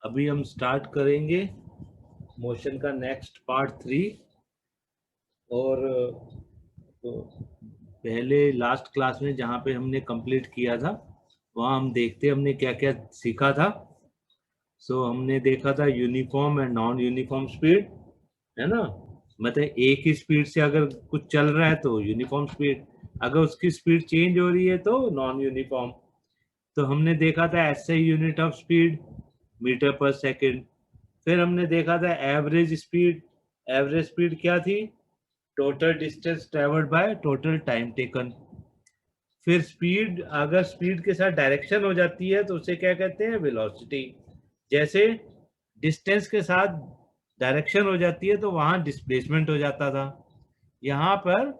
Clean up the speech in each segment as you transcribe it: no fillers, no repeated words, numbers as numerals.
अभी हम स्टार्ट करेंगे मोशन का नेक्स्ट पार्ट 3। और तो पहले लास्ट क्लास में जहाँ पे हमने कंप्लीट किया था वहाँ हम देखते हमने क्या क्या सीखा था। हमने देखा था uniform and non uniform speed, है ना। मतलब एक ही स्पीड से अगर कुछ चल रहा है तो यूनिफॉर्म स्पीड, अगर उसकी स्पीड चेंज हो रही है तो नॉन यूनिफॉर्म। तो हमने देखा था SI unit of speed metre per second. फिर हमने देखा था एवरेज स्पीड। एवरेज स्पीड क्या थी? Total distance travelled by total time taken. फिर स्पीड, अगर स्पीड के साथ डायरेक्शन हो जाती है तो उसे क्या कहते हैं? वेलोसिटी। जैसे डिस्टेंस के साथ डायरेक्शन हो जाती है तो वहां डिस्प्लेसमेंट हो जाता था। यहाँ पर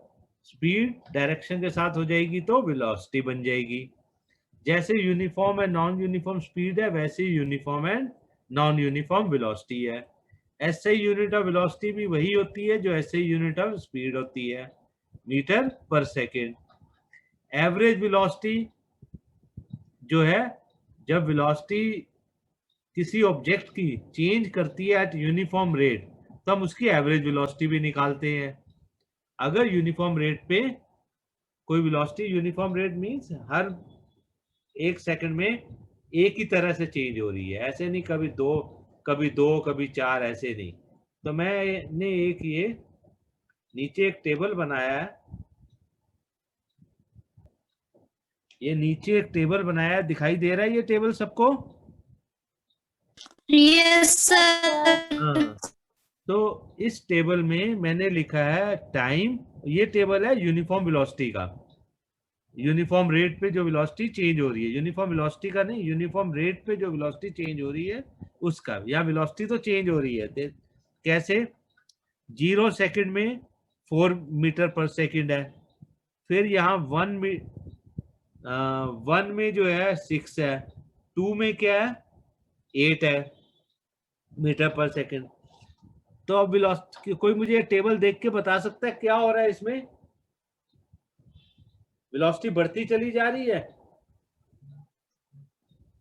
स्पीड डायरेक्शन के साथ हो जाएगी तो वेलोसिटी बन जाएगी। जैसे uniform and non uniform speed है वैसे uniform and non uniform velocity है। एसआई यूनिट ऑफ वेलोसिटी भी वही होती है जो एसआई यूनिट ऑफ स्पीड होती है, metre per second. Average velocity जो है, जब वेलोसिटी किसी ऑब्जेक्ट की चेंज करती है एट यूनिफॉर्म रेट तो हम उसकी एवरेज वेलोसिटी भी निकालते हैं। अगर यूनिफॉर्म रेट पे कोई वेलोसिटी, यूनिफॉर्म रेट मींस हर एक सेकंड में एक ही तरह से चेंज हो रही है, ऐसे नहीं कभी दो कभी चार, ऐसे नहीं। तो मैंने एक ये नीचे एक टेबल बनाया है, ये नीचे एक टेबल बनाया है, दिखाई दे रहा है ये टेबल सबको? Yes sir. हाँ। तो इस टेबल में मैंने लिखा है टाइम, ये टेबल है यूनिफॉर्म वेलोसिटी का। यूनिफॉर्म रेट पे जो वेलोसिटी चेंज हो रही है, यूनिफॉर्म वेलोसिटी का नहीं, यूनिफॉर्म रेट पे जो वेलोसिटी चेंज हो रही है उसका। या वेलोसिटी तो चेंज हो रही है, कैसे? 0 सेकंड में 4 मीटर पर सेकंड है। फिर यहाँ 1 में जो है 6 है, 2 में क्या है 8 है मीटर पर सेकंड। तो अब वेलोसिटी, कोई मुझे टेबल देख के बता सकता है क्या हो रहा है इसमें? वेलोसिटी बढ़ती चली जा रही है?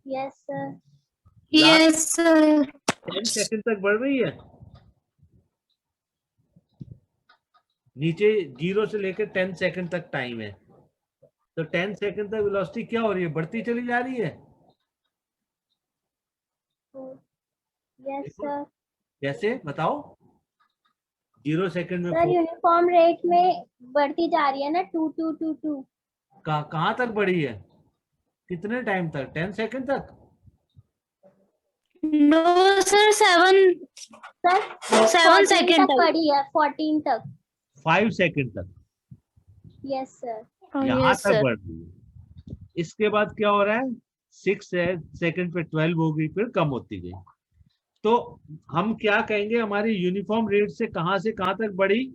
Yes sir. Yes sir. 10 second तक बढ़ रही है। नीचे 0 से लेकर 10 सेकंड तक टाइम है, तो 10 सेकंड तक वेलोसिटी क्या हो रही है? बढ़ती चली जा रही है। Yes sir. कैसे बताओ? 0 सेकंड में सर यूनिफॉर्म रेट में बढ़ती जा रही है ना, 2 कहाँ तक बढ़ी है? कितने टाइम तक? 10 सेकंड तक? नो सर, 7 सेकंड तक बढ़ी है, 14 तक। 5 सेकंड तक? Yes sir. यहाँ तक बढ़ रही है। इसके बाद क्या हो रहा है? 6 सेकंड पे 12 हो गई, फिर कम होती गई। तो हम क्या कहेंगे, हमारी यूनिफॉर्म रेट से कहां तक बढ़ी?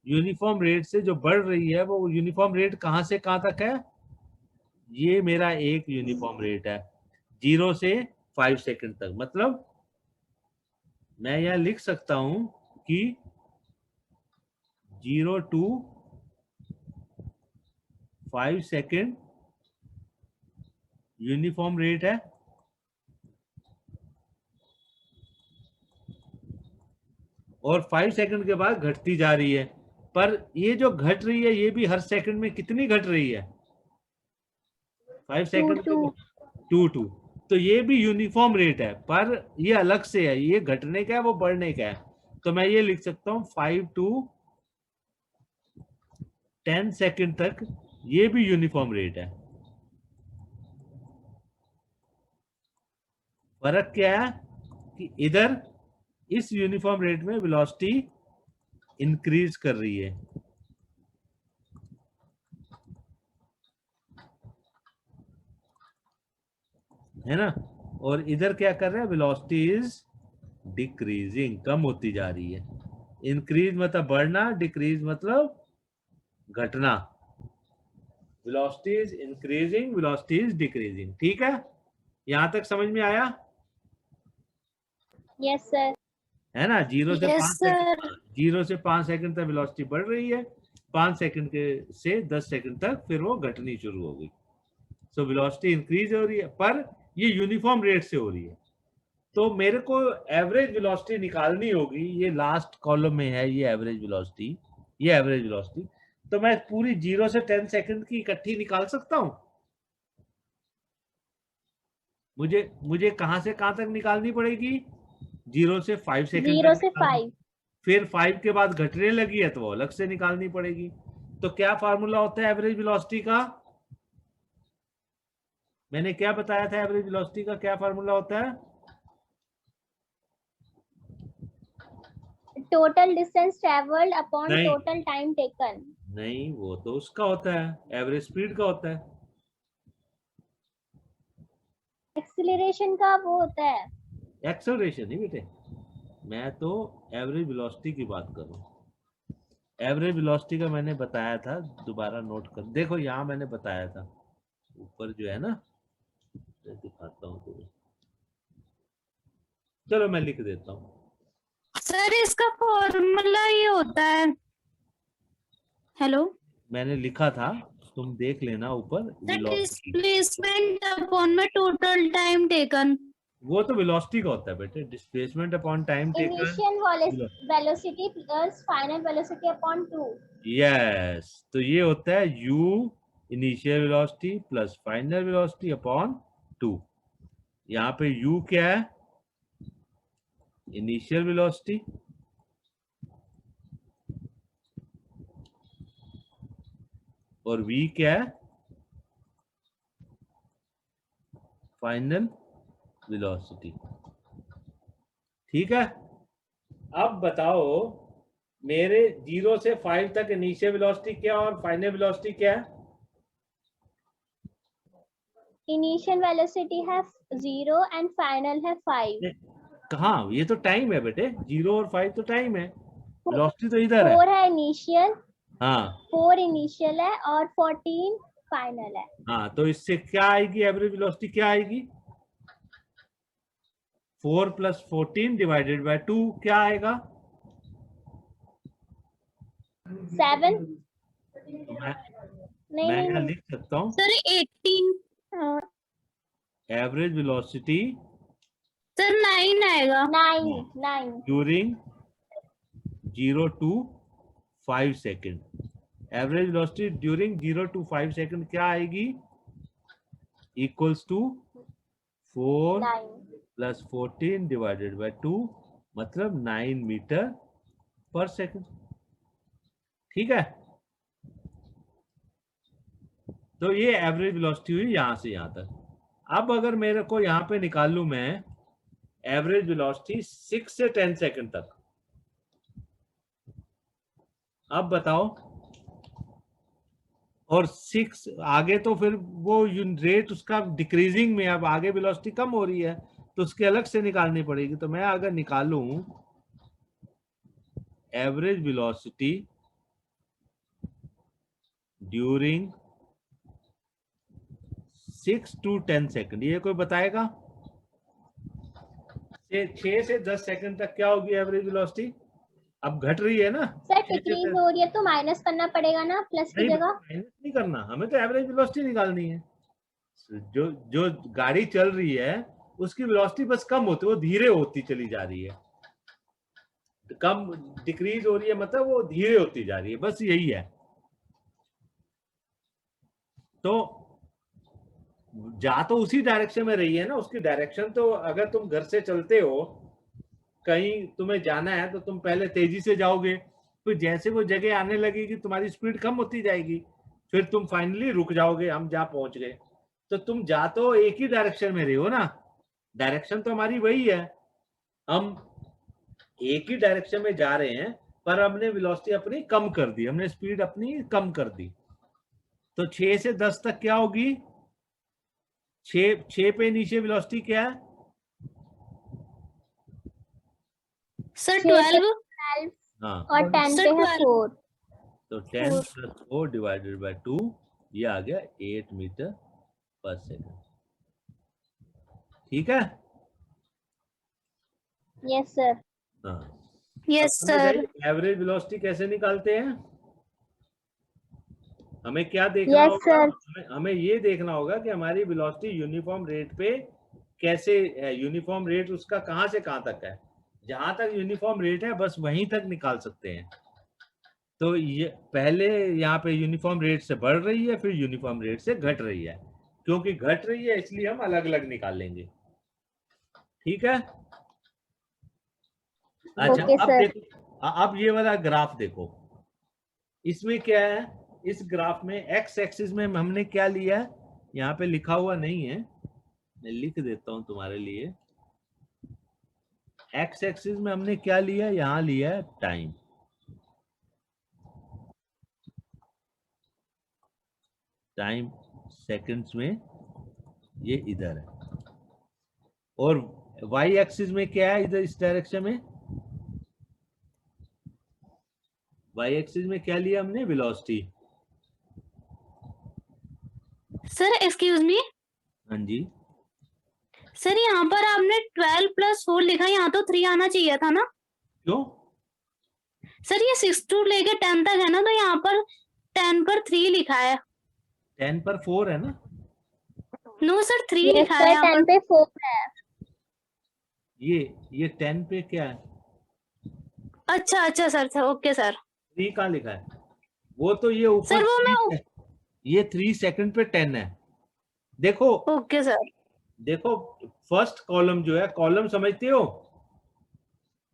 यूनिफॉर्म रेट से जो बढ़ रही है वो यूनिफॉर्म रेट कहां से कहां तक है? ये मेरा एक यूनिफॉर्म रेट है 0 से 5 सेकंड तक। मतलब मैं यह लिख सकता हूं कि 0 to 5 सेकंड यूनिफॉर्म रेट है, और 5 सेकंड के बाद घटती जा रही है। पर ये जो घट रही है ये भी हर सेकंड में कितनी घट रही है? 5 सेकंड में 2 तो ये भी यूनिफॉर्म रेट है, पर ये अलग से है, ये घटने का है वो बढ़ने का है। तो मैं ये लिख सकता हूँ 5 to 10 सेकंड तक ये भी यूनिफॉर्म रेट है। फर्क क्या है कि इधर इस यूनिफॉर्म रेट में वेलोसिटी इंक्रीज कर रही है ना, और इधर क्या कर रहा है? वेलोसिटी इज डिक्रीजिंग, कम होती जा रही है। इंक्रीज मतलब बढ़ना, डिक्रीज मतलब घटना। Velocity is increasing, velocity is decreasing. ठीक है, यहां तक समझ में आया? Yes sir. है ना। 0 से 5 यस सर। सेकंड, 0 से 5 सेकंड तक वेलोसिटी बढ़ रही है, 5 सेकंड के से 10 सेकंड तक फिर वो घटनी शुरू हो गई। सो वेलोसिटी इंक्रीज हो रही है, पर ये यूनिफॉर्म रेट से हो रही है। तो मेरे को एवरेज वेलोसिटी निकालनी होगी, ये लास्ट कॉलम में है, ये एवरेज वेलोसिटी, ये एवरेज वेलोसिटी। तो मैं पूरी 0 से 10 सेकंड की इकट्ठी निकाल सकता हूं। मुझे कहां से कहां तक निकालनी पड़ेगी? 0 से 5 सेकंड 0 तक से 5। फिर 5 के बाद घटने लगी है तो वो अलग से निकालनी पड़ेगी। तो क्या फार्मूला होता है एवरेज वेलोसिटी का? मैंने क्या बताया था एवरेज वेलोसिटी का क्या फार्मूला होता है? टोटल डिस्टेंस ट्रेवल्ड अपॉन नहीं। Total time taken. नहीं, वो तो उसका होता है, एवरेज स्पीड का होता है। एक्सीलरेशन का वो होता है। एक्सेलरेशन नहीं बेटे, मैं तो एवरेज वेलोसिटी की बात कर रहा हूँ। एवरेज वेलोसिटी का मैंने बताया था, दोबारा नोट कर देखो, यहाँ मैंने बताया था ऊपर जो है ना, मैं दिखाता हूँ तुम्हें। चलो मैं लिख देता हूँ। सर इसका फॉर्मूला ये होता है, हेलो मैंने लिखा था, तुम देख लेना ऊपर, वेलोसिटी। डिस्प्लेसमेंट अपॉन में टोटल टाइम टेकन। वो तो वेलोसिटी का होता है बेटे, displacement upon time taken. Initial velocity plus final velocity upon 2। Yes, तो ये होता है u initial velocity plus final velocity upon 2। यहाँ पे u क्या है? इनिशियल वेलोसिटी, और v क्या है? Final velocity. ठीक है, अब बताओ मेरे 0 से 5 तक इनिशियल वेलोसिटी क्या और फाइनल वेलोसिटी क्या है? इनिशियल वेलोसिटी है 0 एंड फाइनल है 5। कहाँ? ये तो टाइम है बेटे, 0 और 5 तो टाइम है, वेलोसिटी तो इधर है। 4 है इनिशियल। हाँ 4 इनिशियल है और 14 फाइनल है। हाँ, तो इससे क्या आएगी एवरेज वेलोसिटी? क्या आएगी? 4 + 14 डिवाइडेड बाय 2 क्या आएगा? 7। तो मैं नहीं यहाँ नहीं लिख सकता हूँ सर 18, एवरेज वेलोसिटी सर 9 आएगा। 9 during 0 to 5 second. Average velocity during 0 to 5 second क्या आएगी? इक्वल्स टू 4 + 14 डिवाइडेड बाय 2, मतलब 9 मीटर पर सेकेंड। ठीक है, तो ये एवरेज वेलोसिटी हुई यहां से यहां तक। अब अगर मेरे को यहां पे निकाल लूं मैं एवरेज वेलोसिटी 6 से 10 सेकंड तक, अब बताओ। और 6 आगे तो फिर वो रेट उसका डिक्रीजिंग में, अब आगे वेलोसिटी कम हो रही है तो उसके अलग से निकालनी पड़ेगी। तो मैं अगर निकालूं average velocity during 6 to 10 second, ये कोई बताएगा? 6 से 10 सेकंड तक क्या होगी एवरेज वेलोसिटी? अब घट रही है ना सर, 6 से डिक्रीज 10। हो रही है तो माइनस करना पड़ेगा ना, प्लस की नहीं, जगह। माइनस नहीं करना, हमें तो एवरेज वेलोसिटी निकालनी है। जो जो गाड़ी चल रही है उसकी वेलोसिटी बस कम होती है, वो धीरे होती चली जा रही है। कम डिक्रीज हो रही है मतलब वो धीरे होती जा रही है, बस यही है। तो जा तो उसी डायरेक्शन में रही है ना, उसकी डायरेक्शन तो, अगर तुम घर से चलते हो कहीं तुम्हें जाना है तो तुम पहले तेजी से जाओगे, फिर जैसे वो जगह आने लगेगी तुम्हारी स्पीड कम होती जाएगी, फिर तुम फाइनली रुक जाओगे, हम जहाँ पहुंच गए। तो तुम जा तो एक ही डायरेक्शन में रही हो ना, डायरेक्शन तो हमारी वही है, हम एक ही डायरेक्शन में जा रहे हैं, पर हमने वेलोसिटी अपनी कम कर दी, हमने स्पीड अपनी कम कर दी। तो 6 से 10 तक क्या होगी? 6 पे इनिशियल वेलोसिटी क्या है? सर 12 हाँ, और 10 पे है 4। तो 10 + 4 डिवाइडेड बाय 2, ये आ गया 8 मीटर पर सेकंड। ठीक है। Yes sir. हाँ, यस सर। एवरेज वेलोसिटी कैसे निकालते हैं? हमें क्या देखना यस होगा? सर। हमें ये देखना होगा कि हमारी वेलोसिटी यूनिफॉर्म रेट पे कैसे यूनिफॉर्म रेट उसका कहाँ से कहाँ तक है, जहां तक यूनिफॉर्म रेट है बस वहीं तक निकाल सकते हैं। तो ये पहले यहाँ पे यूनिफॉर्म रेट से बढ़ रही है, फिर यूनिफॉर्म रेट से घट रही है। क्योंकि घट रही है इसलिए हम अलग अलग निकाल लेंगे। ठीक है। अच्छा Okay, अब sir. देखो, अब ये वाला ग्राफ देखो, इसमें क्या है, इस ग्राफ में एक्स एक्सिस में हमने क्या लिया है, यहाँ पे लिखा हुआ नहीं है, मैं लिख देता हूं तुम्हारे लिए। एक्स एक्सिस में हमने क्या लिया है, यहाँ लिया है टाइम। टाइम सेकंड्स में ये इधर है, और वाई एक्सिस में क्या है, इधर इस डायरेक्शन में वाई एक्सिस में क्या लिया हमने, वेलोसिटी। सर एक्सक्यूज मी, हाँ जी, सर यहाँ पर आपने 12+4 लिखा, यहाँ तो 3 आना चाहिए था ना। क्यों? सर ये 6 to लेके 10 तक है ना, तो यहाँ पर 10 पर 3 लिखा है। 10 पर 4 है ना, नो सर 3 Yes, लिखा sir. है यहाँ 10 पर। पे 4 है. ये 10 पे क्या है, अच्छा अच्छा सर, ओके सर। 3 कहाँ लिखा है, वो तो ये ऊपर सर वो मैं 3 है, ये 3 सेकंड पे 10 है। देखो ओके सर। देखो, फर्स्ट कॉलम जो है, कॉलम समझते हो,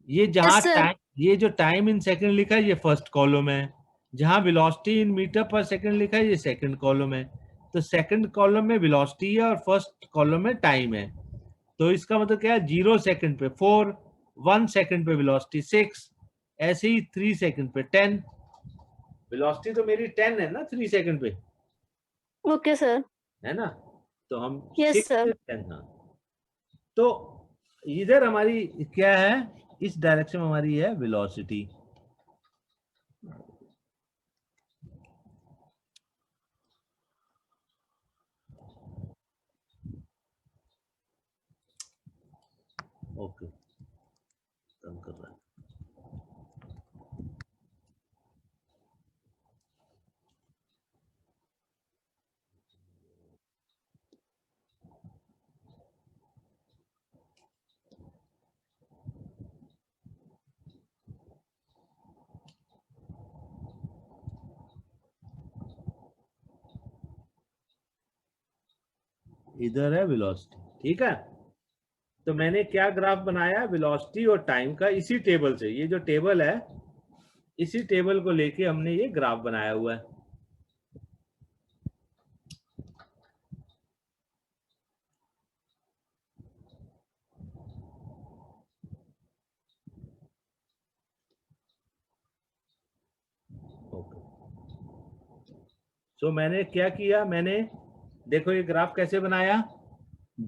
ये जहां यस सर। टाइम, ये जो टाइम इन सेकंड लिखा है ये फर्स्ट कॉलम है, जहां velocity in metre per second लिखा है ये सेकंड कॉलम है। तो सेकंड कॉलम में वेलोसिटी है और फर्स्ट कॉलम में टाइम है। तो इसका मतलब क्या है, 0 सेकंड पे 4, 1 सेकंड पे वेलोसिटी 6, ऐसे ही 3 सेकंड पे 10। वेलोसिटी तो मेरी 10 है ना 3 सेकंड पे, ओके सर। है ना, तो हम यस 6 सर। से 10। हाँ, तो इधर हमारी क्या है, इस डायरेक्शन में हमारी है वेलोसिटी। ओके, कम कर रहा है। इधर है वेलोसिटी, ठीक है। तो मैंने क्या ग्राफ बनाया, वेलोसिटी और टाइम का, इसी टेबल से, ये जो टेबल है इसी टेबल को लेके हमने ये ग्राफ बनाया हुआ है। ओके, सो मैंने क्या किया, मैंने देखो ये ग्राफ कैसे बनाया,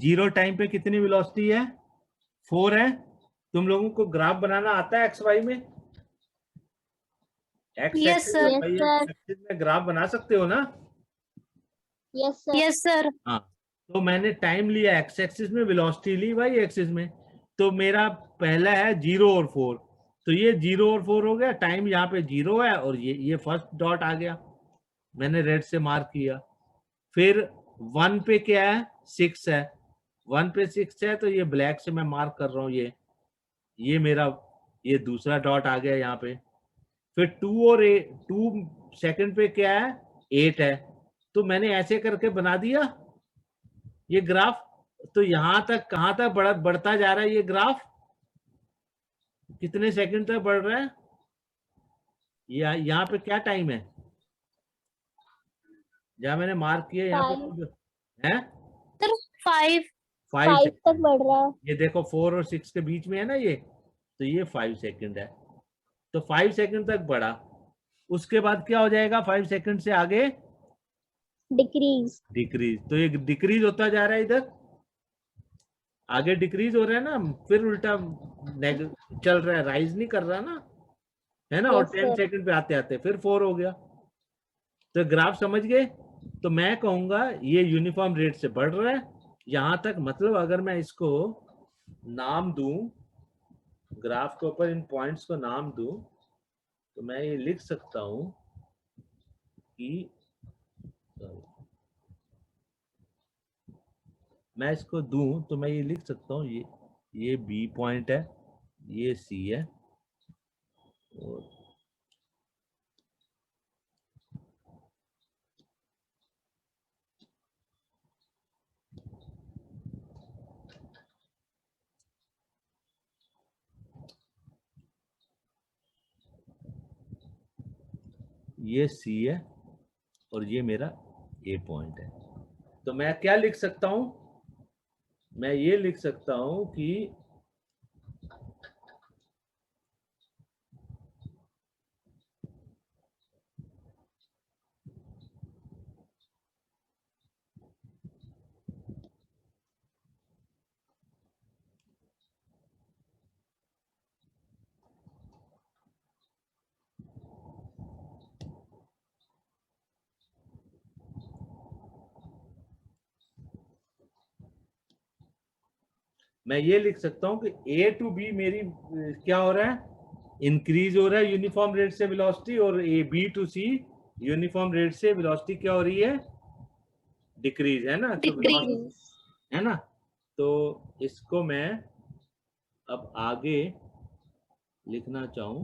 0 टाइम पे कितनी वेलोसिटी है, 4 है। तुम लोगों को ग्राफ बनाना आता है एक्स वाई में, एक्स यस एक्सिस और sir. Yes, Y sir. Axis में ग्राफ बना सकते हो ना। Yes, sir. Yes sir. हाँ, तो मैंने टाइम लिया एक्स एक्सिस में, वेलोसिटी ली वाई एक्सिस में। तो मेरा पहला है 0 और 4, तो ये 0 और 4 हो गया, टाइम यहाँ पे 0 है, और ये फर्स्ट डॉट आ गया, मैंने रेड से मार्क किया। फिर 1 पे क्या है, 6 है, 1 पे 6 है, तो ये ब्लैक से मैं मार्क कर रहा हूँ, ये मेरा ये दूसरा डॉट आ गया यहाँ पे। फिर 2 और 2 सेकंड पे क्या है, 8 है। तो मैंने ऐसे करके बना दिया ये ग्राफ। तो यहां तक कहां तक बढ़ता जा रहा है ये ग्राफ, कितने सेकंड तक बढ़ रहा है, यहाँ पे क्या टाइम है, जहां मैंने मार्क किया यहाँ 5. पे है सर 5। 5 5 तक सेकंड। बढ़ रहा है. ये देखो 4 और 6 के बीच में है ना ये, तो ये 5 सेकंड है। तो 5 सेकंड तक बढ़ा, उसके बाद क्या हो जाएगा, 5 सेकंड से आगे Decrease. डिक्रीज। तो ये डिक्रीज होता जा रहा है, इधर आगे डिक्रीज हो रहा है ना, फिर उल्टा चल रहा है, राइज नहीं कर रहा ना, है ना। और Yes, 10 sir. सेकंड पे आते आते फिर 4 हो गया। तो ग्राफ समझ गए। तो मैं कहूंगा ये यूनिफॉर्म रेट से बढ़ रहा है यहां तक। मतलब अगर मैं इसको नाम दूं, ग्राफ के ऊपर इन पॉइंट्स को नाम दूं, तो मैं ये लिख सकता हूं कि मैं इसको दूं तो मैं ये लिख सकता हूँ, ये बी पॉइंट है, ये सी है, और ये सी है, और ये मेरा ए पॉइंट है। तो मैं क्या लिख सकता हूं? मैं ये लिख सकता हूं कि मैं ये लिख सकता हूं कि ए टू बी मेरी क्या हो रहा है, इंक्रीज हो रहा है यूनिफॉर्म रेट से वेलोसिटी, और A B to C uniform rate से वेलोसिटी क्या हो रही है, डिक्रीज, है ना? तो डिक्रीज। है ना? तो इसको मैं अब आगे लिखना चाहूं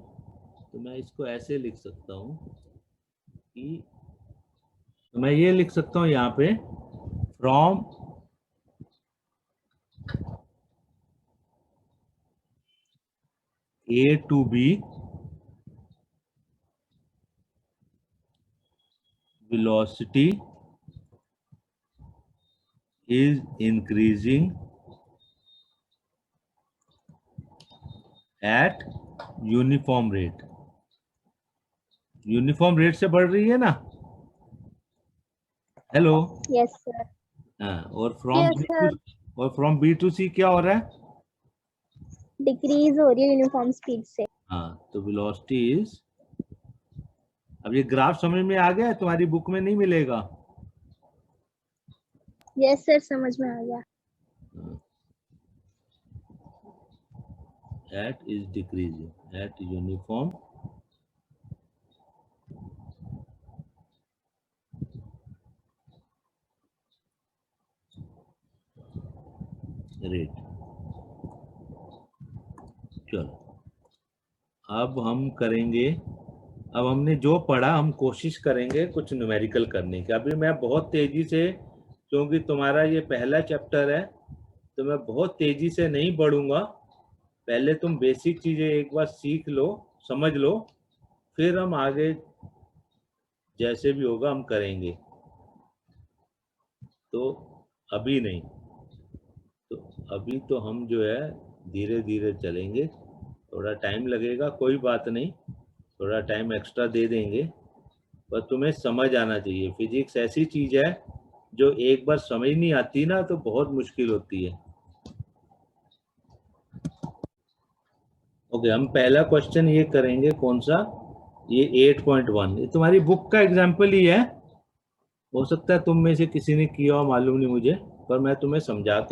तो मैं इसको ऐसे लिख सकता हूं कि, तो मैं ये लिख सकता हूं यहाँ पे, from A to B, velocity is increasing at uniform rate. Uniform rate से बढ़ रही है ना? हेलो? Yes, sir. हाँ, और Yes, sir. From B to C क्या हो रहा है? Decrease हो रही है यूनिफॉर्म स्पीड से. हाँ, तो वेलोसिटी इज, अब ये ग्राफ समझ में आ गया? तुम्हारी बुक में नहीं मिलेगा। Yes, sir. समझ में आ गया. At is decreasing at uniform rate. चलो, अब हम करेंगे, अब हमने जो पढ़ा हम कोशिश करेंगे कुछ न्यूमेरिकल करने की। अभी मैं बहुत तेजी से, क्योंकि तुम्हारा ये पहला चैप्टर है, तो मैं बहुत तेजी से नहीं बढ़ूंगा। पहले तुम बेसिक चीजें एक बार सीख लो, समझ लो, फिर हम आगे जैसे भी होगा हम करेंगे। तो अभी नहीं, तो अभी तो हम जो है धीरे धीरे चलेंगे, थोड़ा टाइम लगेगा, कोई बात नहीं, थोड़ा टाइम एक्स्ट्रा दे देंगे, पर तुम्हें समझ आना चाहिए। फिजिक्स ऐसी चीज है जो एक बार समझ नहीं आती ना तो बहुत मुश्किल होती है। ओके, हम पहला क्वेश्चन ये करेंगे, कौन सा? ये 8.1, ये तुम्हारी बुक का एग्जाम्पल ही है, हो सकता है तुम में से किसी ने किया हो, मालूम नहीं मुझे, पर मैं तुम्हें समझाना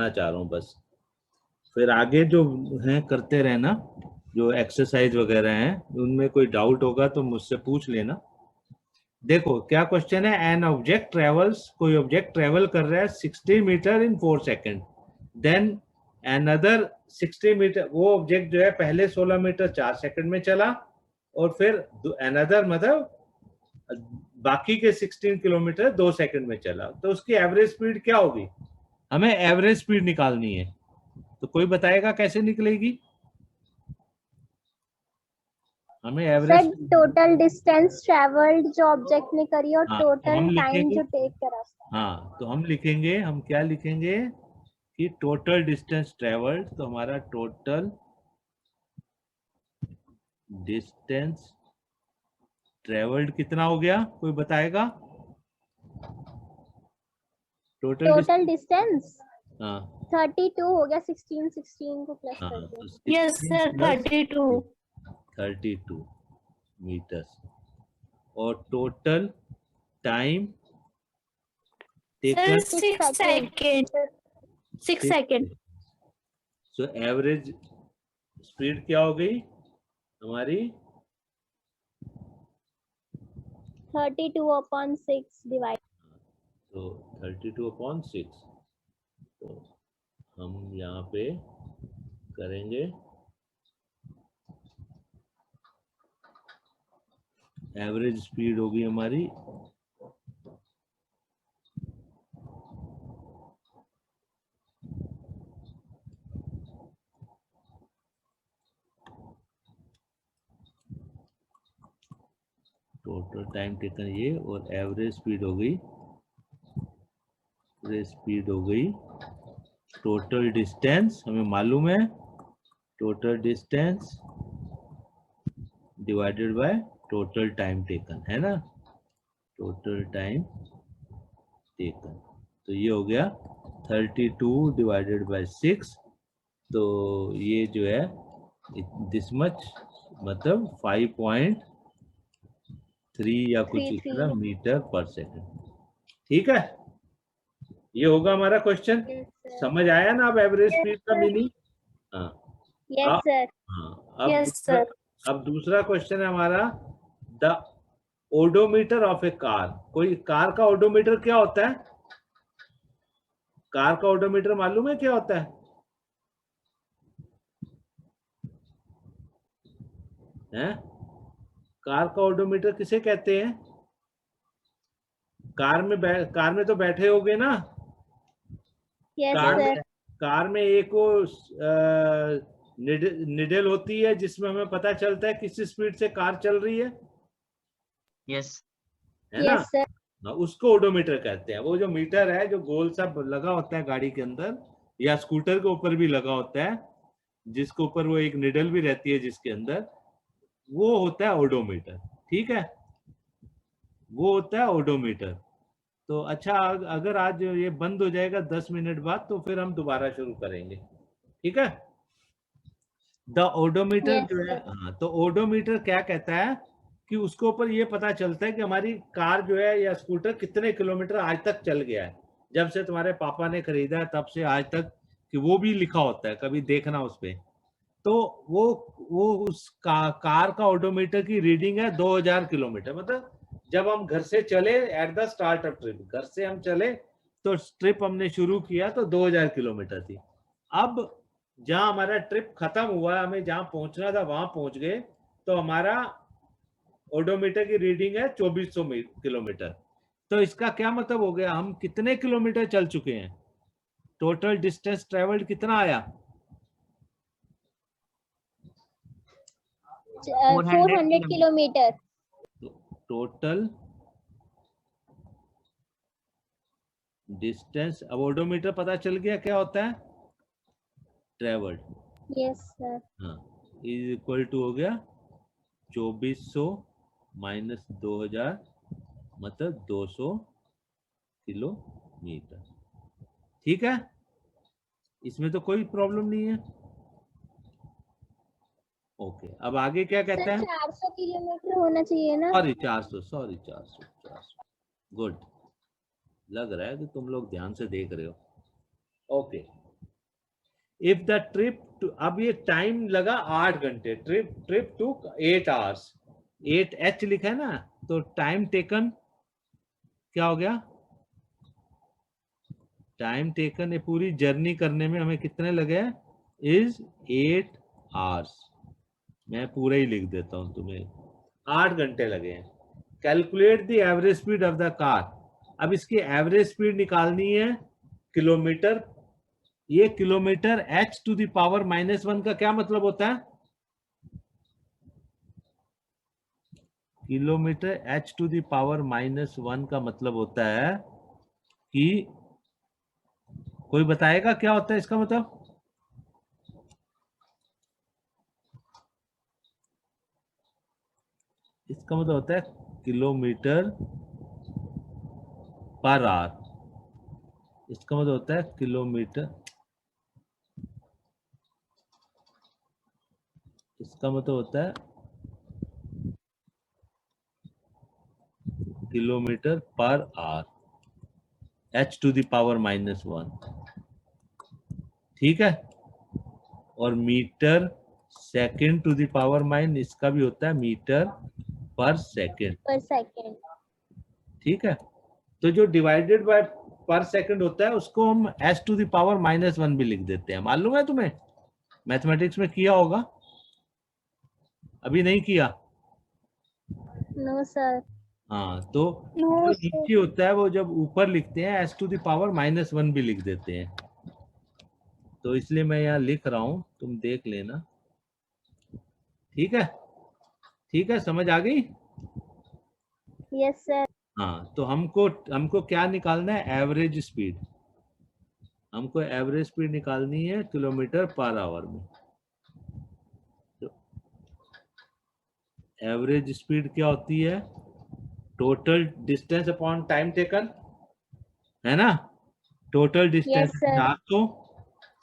चाह रहा हूँ बस। फिर आगे जो है करते रहना, जो एक्सरसाइज वगैरह हैं उनमें कोई डाउट होगा तो मुझसे पूछ लेना। देखो क्या क्वेश्चन है, एन ऑब्जेक्ट ट्रेवल्स, कोई ऑब्जेक्ट ट्रेवल कर रहा है 60 मीटर इन 4 सेकेंड, देन अनदर 60 मीटर, वो ऑब्जेक्ट जो है पहले 16 मीटर 4 सेकंड में चला, और फिर अनदर मतलब बाकी के 16 किलोमीटर 2 सेकंड में चला, तो उसकी एवरेज स्पीड क्या होगी? हमें एवरेज स्पीड निकालनी है, तो कोई बताएगा कैसे निकलेगी? हमें sir average, total distance travelled जो ऑब्जेक्ट ने करी और हाँ तो टोटल हम टाइम लिखेंगे, जो टेक करा उसका. हाँ तो हम लिखेंगे, हम क्या लिखेंगे कि टोटल डिस्टेंस ट्रेवल्ड, तो हमारा टोटल डिस्टेंस ट्रेवल्ड कितना हो गया, कोई बताएगा? टोटल डिस्टेंस हाँ 32 हो गया, 16 को प्लस हाँ, कर तो दो. Yes sir 32। 32 मीटर्स, और total time sir taken 6 second, 6 second. So average speed क्या हो गई हमारी? 32/6 डिवाइड. तो 32/6, तो हम यहाँ पे करेंगे एवरेज स्पीड होगी हमारी टोटल टाइम टेकन ये, और एवरेज स्पीड हो गई, एवरेज स्पीड हो गई टोटल डिस्टेंस, हमें मालूम है total distance divided by total time taken, है ना, टोटल टाइम टेकन। तो ये हो गया 32 डिवाइडेड बाय 6, तो ये जो है दिस मच, मतलब 5.3 या कुछ इस तरह मीटर पर सेकंड। ठीक है, ये होगा हमारा क्वेश्चन। समझ आया ना अब एवरेज स्पीड का मीनिंग? हाँ, यस सर। हाँ। Yes sir. अब दूसरा क्वेश्चन है हमारा, the odometer of A car. कोई कार का ओडोमीटर क्या होता है? कार का ओडोमीटर मालूम है क्या होता है? हैं? कार का ओडोमीटर किसे कहते हैं? कार में तो बैठे होगे ना? Yes car sir. में कार में एक वो निडल होती है जिसमें हमें पता चलता है किस स्पीड से कार चल रही है। यस है ना? Yes sir. हाँ, उसको ओडोमीटर कहते हैं। वो जो मीटर है जो गोल सा लगा होता है गाड़ी के अंदर या स्कूटर के ऊपर भी लगा होता है, जिसके ऊपर वो एक निडल भी रहती है जिसके अंदर, वो होता है ओडोमीटर। ठीक है, वो होता है ओडोमीटर। तो अच्छा, अगर आज ये बंद हो जाएगा 10 मिनट बाद तो फिर हम दोबारा शुरू करेंगे। ठीक है, द ओडोमीटर Yes, जो है, sir. हाँ, तो ओडोमीटर क्या कहता है कि उसके ऊपर ये पता चलता है कि हमारी कार जो है या स्कूटर कितने किलोमीटर आज तक चल गया है। जब से तुम्हारे पापा ने खरीदा है तब से आज तक, कि वो भी लिखा होता है, कभी देखना उस पे। तो वो उस कार का ओडोमीटर की रीडिंग है 2000 किलोमीटर। मतलब जब हम घर से चले at the start of trip, घर से हम चले तो ट्रिप हमने शुरू किया तो 2000 किलोमीटर थी। अब जहां हमारा ट्रिप खत्म हुआ, हमें जहां पहुंचना था वहां पहुंच गए, तो हमारा ओडोमीटर की रीडिंग है 2400 किलोमीटर। तो इसका क्या मतलब हो गया, हम कितने किलोमीटर चल चुके हैं? टोटल डिस्टेंस ट्रेवल्ड कितना आया? 400 किलोमीटर। टोटल डिस्टेंस, अब ओडोमीटर पता चल गया क्या होता है? ट्रेवल्ड। Yes sir. हाँ, इज इक्वल टू हो गया 2400 माइनस 2000, मतलब 200 किलोमीटर। ठीक है, इसमें तो कोई प्रॉब्लम नहीं है। ओके, अब आगे क्या कहता है? 400 किलोमीटर होना चाहिए ना? सॉरी 400। गुड, लग रहा है कि तुम लोग ध्यान से देख रहे हो। Okay, if the trip to, अब ये टाइम लगा 8 घंटे, ट्रिप टू 8 आवर्स, 8H लिखा है ना, तो टाइम टेकन क्या हो गया? टाइम टेकन ये पूरी जर्नी करने में हमें कितने लगे? Is 8 hours. मैं पूरा ही लिख देता हूं तुम्हें, 8 घंटे लगे हैं। Calculate the average speed of the car. अब इसकी एवरेज स्पीड निकालनी है किलोमीटर। ये kilometre h to the power -1 का क्या मतलब होता है? Kilometre h to the power -1 का मतलब होता है कि, कोई बताएगा क्या होता है इसका मतलब? इसका मतलब होता है किलोमीटर पर आवर। इसका मतलब होता है किलोमीटर, इसका मतलब होता है kilometre per hour, h to the power -1। ठीक है, और metre second to the power minus, इसका भी होता है मीटर पर सेकंड। पर सेकंड। ठीक है, तो जो डिवाइडेड बाय पर सेकंड होता है उसको हम s टू द पावर -1 भी लिख देते हैं। मालूम है तुम्हें? मैथमेटिक्स में किया होगा, अभी नहीं किया? No, sir. हाँ, तो No, जो sir. नीचे होता है वो जब ऊपर लिखते हैं s टू द पावर -1 भी लिख देते हैं। तो इसलिए मैं यहाँ लिख रहा हूँ, तुम देख लेना। ठीक है, ठीक है, समझ आ गई? Yes, sir. हाँ, तो हमको क्या निकालना है? Average speed. हमको एवरेज स्पीड निकालनी है किलोमीटर पर आवर में। तो एवरेज स्पीड क्या होती है? Total distance upon time taken, है ना? Total distance Yes, sir. 400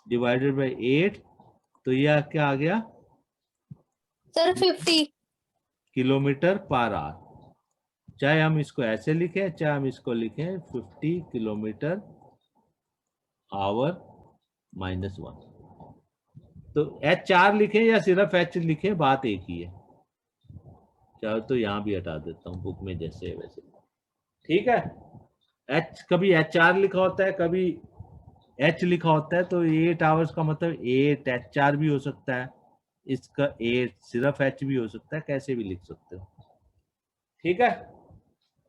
divided by 8, तो यह क्या आ गया? सर 50। Kilometre per our. चाहे हम इसको ऐसे लिखें, चाहे हम इसको लिखें 50 किलोमीटर आवर -1। तो H4 लिखें या सिर्फ H लिखें, बात एक ही है। चाहे तो यहाँ भी हटा देता हूँ, बुक में जैसे है वैसे। ठीक है, कभी H4 लिखा होता है, कभी H लिखा होता है, तो 8 आवर्स का मतलब 8 H4 भी हो सकता है, इसका 8 सिर्फ H भी हो सकता है, कैसे भी लिख सकते हो। ठीक है,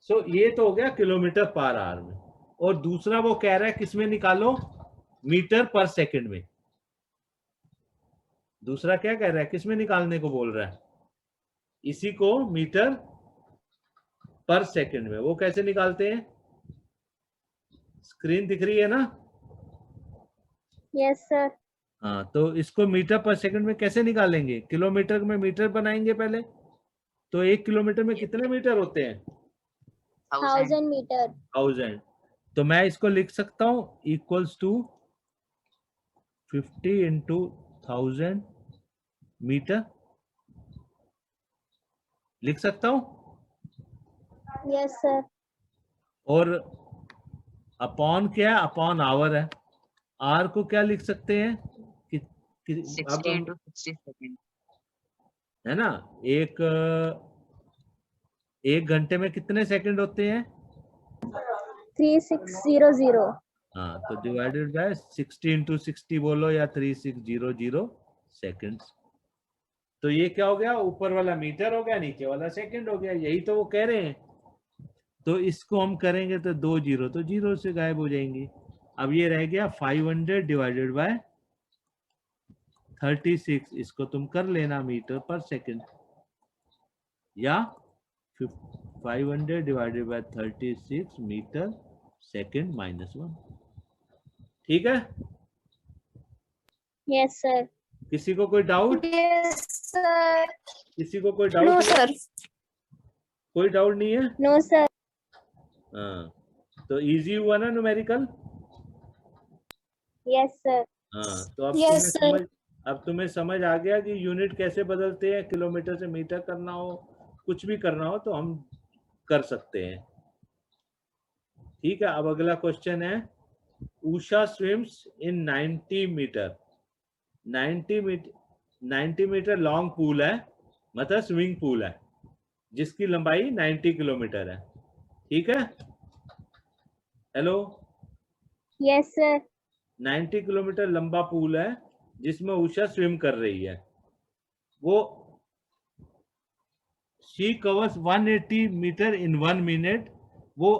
सो ये तो हो गया किलोमीटर पर आवर में। और दूसरा वो कह रहा है किसमें निकालो? मीटर पर सेकंड में। दूसरा क्या कह रहा है, किसमें निकालने को बोल रहा है? इसी को मीटर पर सेकंड में। वो कैसे निकालते हैं? स्क्रीन दिख रही है ना? Yes, sir. हाँ, तो इसको मीटर पर सेकंड में कैसे निकालेंगे? किलोमीटर में मीटर बनाएंगे पहले। तो 1 किलोमीटर में कितने मीटर होते हैं? 1000 meter. 1000। तो मैं इसको लिख सकता हूं इक्वल्स टू 50 इंटू 1000 मीटर, लिख सकता हूं। Yes, sir. और अपॉन क्या है? अपॉन आवर है। आर को क्या लिख सकते हैं कि 60 into 60 second. है ना, एक घंटे में कितने सेकंड होते हैं? 3600. हाँ, तो डिवाइडेड बाय 60 इंटू 60 बोलो या 3600 सेकंड्स। तो ये क्या हो गया? ऊपर वाला मीटर हो गया, नीचे वाला सेकंड हो गया। यही तो वो कह रहे हैं। तो इसको हम करेंगे तो 2 जीरो तो जीरो से गायब हो जाएंगी। अब ये रह गया 500 डिवाइडेड बाय 36। इसको तुम कर लेना मीटर पर सेकंड, या 500 डिवाइडेड बाय 36 मीटर सेकंड -1। ठीक है, Yes, sir. किसी को कोई डाउट? Yes, sir. किसी को कोई No, डाउट? sir. कोई डाउट नहीं है? No, sir. हाँ, तो इजी हुआ ना न्यूमेरिकल? Yes, sir. हाँ, तो अब Yes, तुम्हें समझ आ गया कि यूनिट कैसे बदलते हैं। किलोमीटर से मीटर करना हो, कुछ भी करना हो तो हम कर सकते हैं। ठीक है, अब अगला क्वेश्चन है, Usha swims in 90 metre. 90 metre long pool है, मतलब स्विमिंग पूल है, जिसकी लंबाई 90 किलोमीटर है। ठीक है, हेलो? Yes, sir. 90 किलोमीटर लंबा पूल है जिसमें उषा स्विम कर रही है। वो she covers 180 metre in 1 minute. वो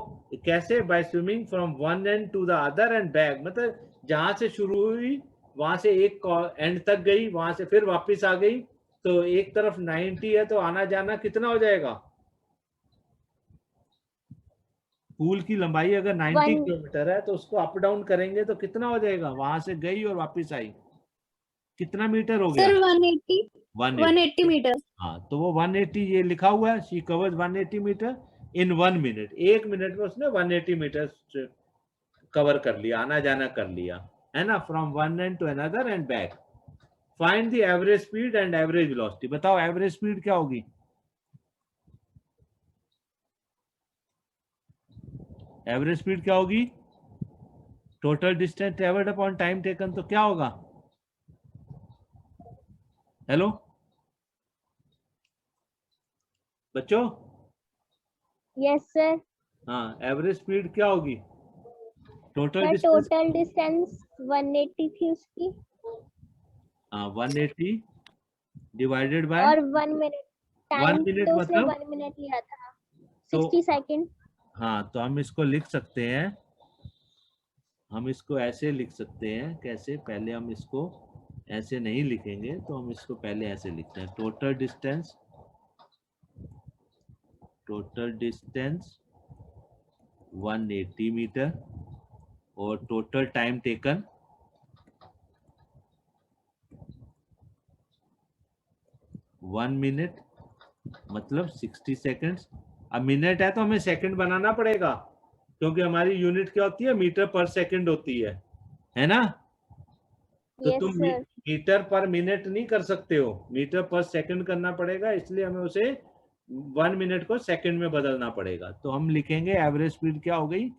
कैसे? By swimming from one end to the other end back, मतलब जहां से शुरू हुई वहां से एक एंड तक गई, वहां से फिर वापस आ गई। तो एक तरफ 90 है, तो आना जाना कितना हो जाएगा? पूल की लंबाई अगर 90 One. किलोमीटर है तो उसको अप डाउन करेंगे तो कितना हो जाएगा? वहां से गई और वापस आई, कितना मीटर हो गया? sir. 180. 180 meter. हाँ, तो वो 180 ये लिखा हुआ है, she covers 180 metre in 1 minute. 1 minute में उसने 180 मीटर कवर कर लिया, आना जाना कर लिया, है ना, from one end to another end back. Find the average speed and average velocity. बताओ एवरेज स्पीड क्या होगी? एवरेज स्पीड क्या होगी? Total distance travelled upon time taken. तो क्या होगा? हेलो बच्चों? Yes, sir. हाँ, एवरेज स्पीड क्या होगी? Total sir distance total distance 180 थी उसकी 180 डिवाइडेड बाय और 1 मिनट 1 टाइम मिनट तो उसने मतलब 1 मिनट लिया था तो 60 सेकंड हाँ, तो हम इसको लिख सकते हैं, हम इसको ऐसे लिख सकते हैं। कैसे? पहले हम इसको ऐसे नहीं लिखेंगे, तो हम इसको पहले ऐसे लिखते हैं। टोटल डिस्टेंस 180 मीटर और टोटल टाइम टेकन 1 मिनट मतलब 60 सेकेंड्स। अब मिनट है तो हमें सेकंड बनाना पड़ेगा, क्योंकि हमारी यूनिट क्या होती है? मीटर पर सेकंड होती है ना? तो यस तुम सर मीटर पर मिनट नहीं कर सकते हो, मीटर पर सेकंड करना पड़ेगा, इसलिए हमें उसे 1 मिनट को सेकंड में बदलना पड़ेगा। तो हम लिखेंगे एवरेज स्पीड क्या हो गई?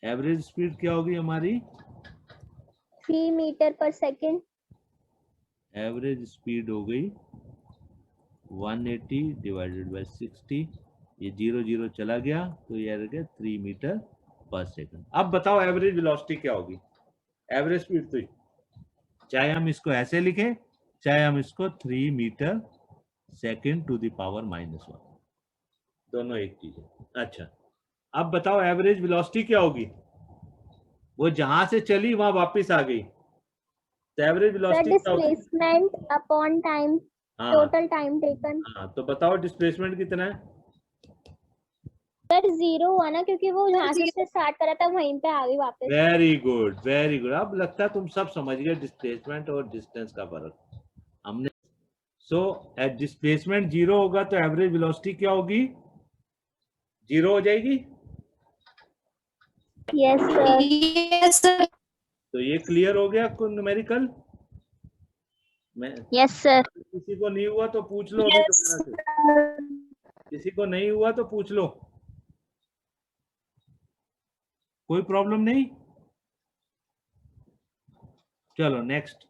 एवरेज स्पीड क्या होगी हमारी? 3 metre per second average speed हो गई 180 डिवाइडेड बाय 60, ये 0 0 चला गया, तो ये आ गया 3 मीटर पर सेकंड। अब बताओ एवरेज वेलोसिटी क्या होगी? एवरेज स्पीड तो चाहे हम इसको ऐसे लिखें, चाहे हम इसको 3 metre second to the power -1, दोनों एक चीज है। अच्छा, अब बताओ एवरेज वेलोसिटी क्या होगी? वो जहां से चली वहां वापस आ गई, तो एवरेज सर वेलोसिटी क्या होगी? डिस्प्लेसमेंट अपॉन टाइम हाँ टोटल टाइम टेकन हाँ, तो बताओ डिस्प्लेसमेंट कितना है? सर 0 हुआ ना क्योंकि वो जहाँ से उसने स्टार्ट करा था वहीं पे आ गई वापस वेरी गुड, वेरी गुड। अब लगता है तुम सब समझ गए डिस्प्लेसमेंट और डिस्टेंस का फर्क हमने। सो डिस्प्लेसमेंट 0 होगा तो एवरेज वेलोसिटी क्या होगी? 0 हो जाएगी। Yes sir yes sir. तो ये क्लियर हो गया न्यूमेरिकल में? यस सर किसी को नहीं हुआ तो पूछ लो अभी दोबारा से, किसी को नहीं हुआ तो पूछ लो, कोई प्रॉब्लम नहीं। चलो नेक्स्ट।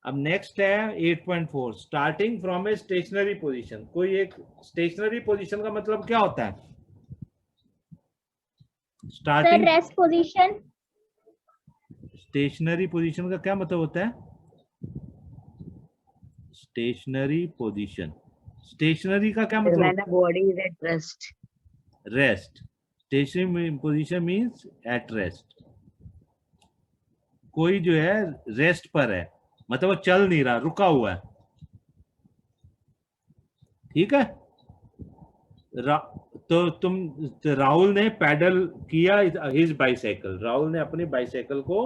अब नेक्स्ट है 8.4 starting from a stationary position. कोई एक स्टेशनरी पोजीशन का मतलब क्या होता है? Sir starting rest position stationary position का क्या मतलब होता है? स्टेशनरी पोजीशन, स्टेशनरी का क्या मतलब When होता the body is at rest. है? Rest. Stationary position means at rest. कोई जो है रेस्ट पर है, मतलब वो चल नहीं रहा, रुका हुआ है। ठीक है? तो राहुल ने पैडल किया हिज बाइसाइकिल। राहुल ने अपनी बाइसाइकिल को,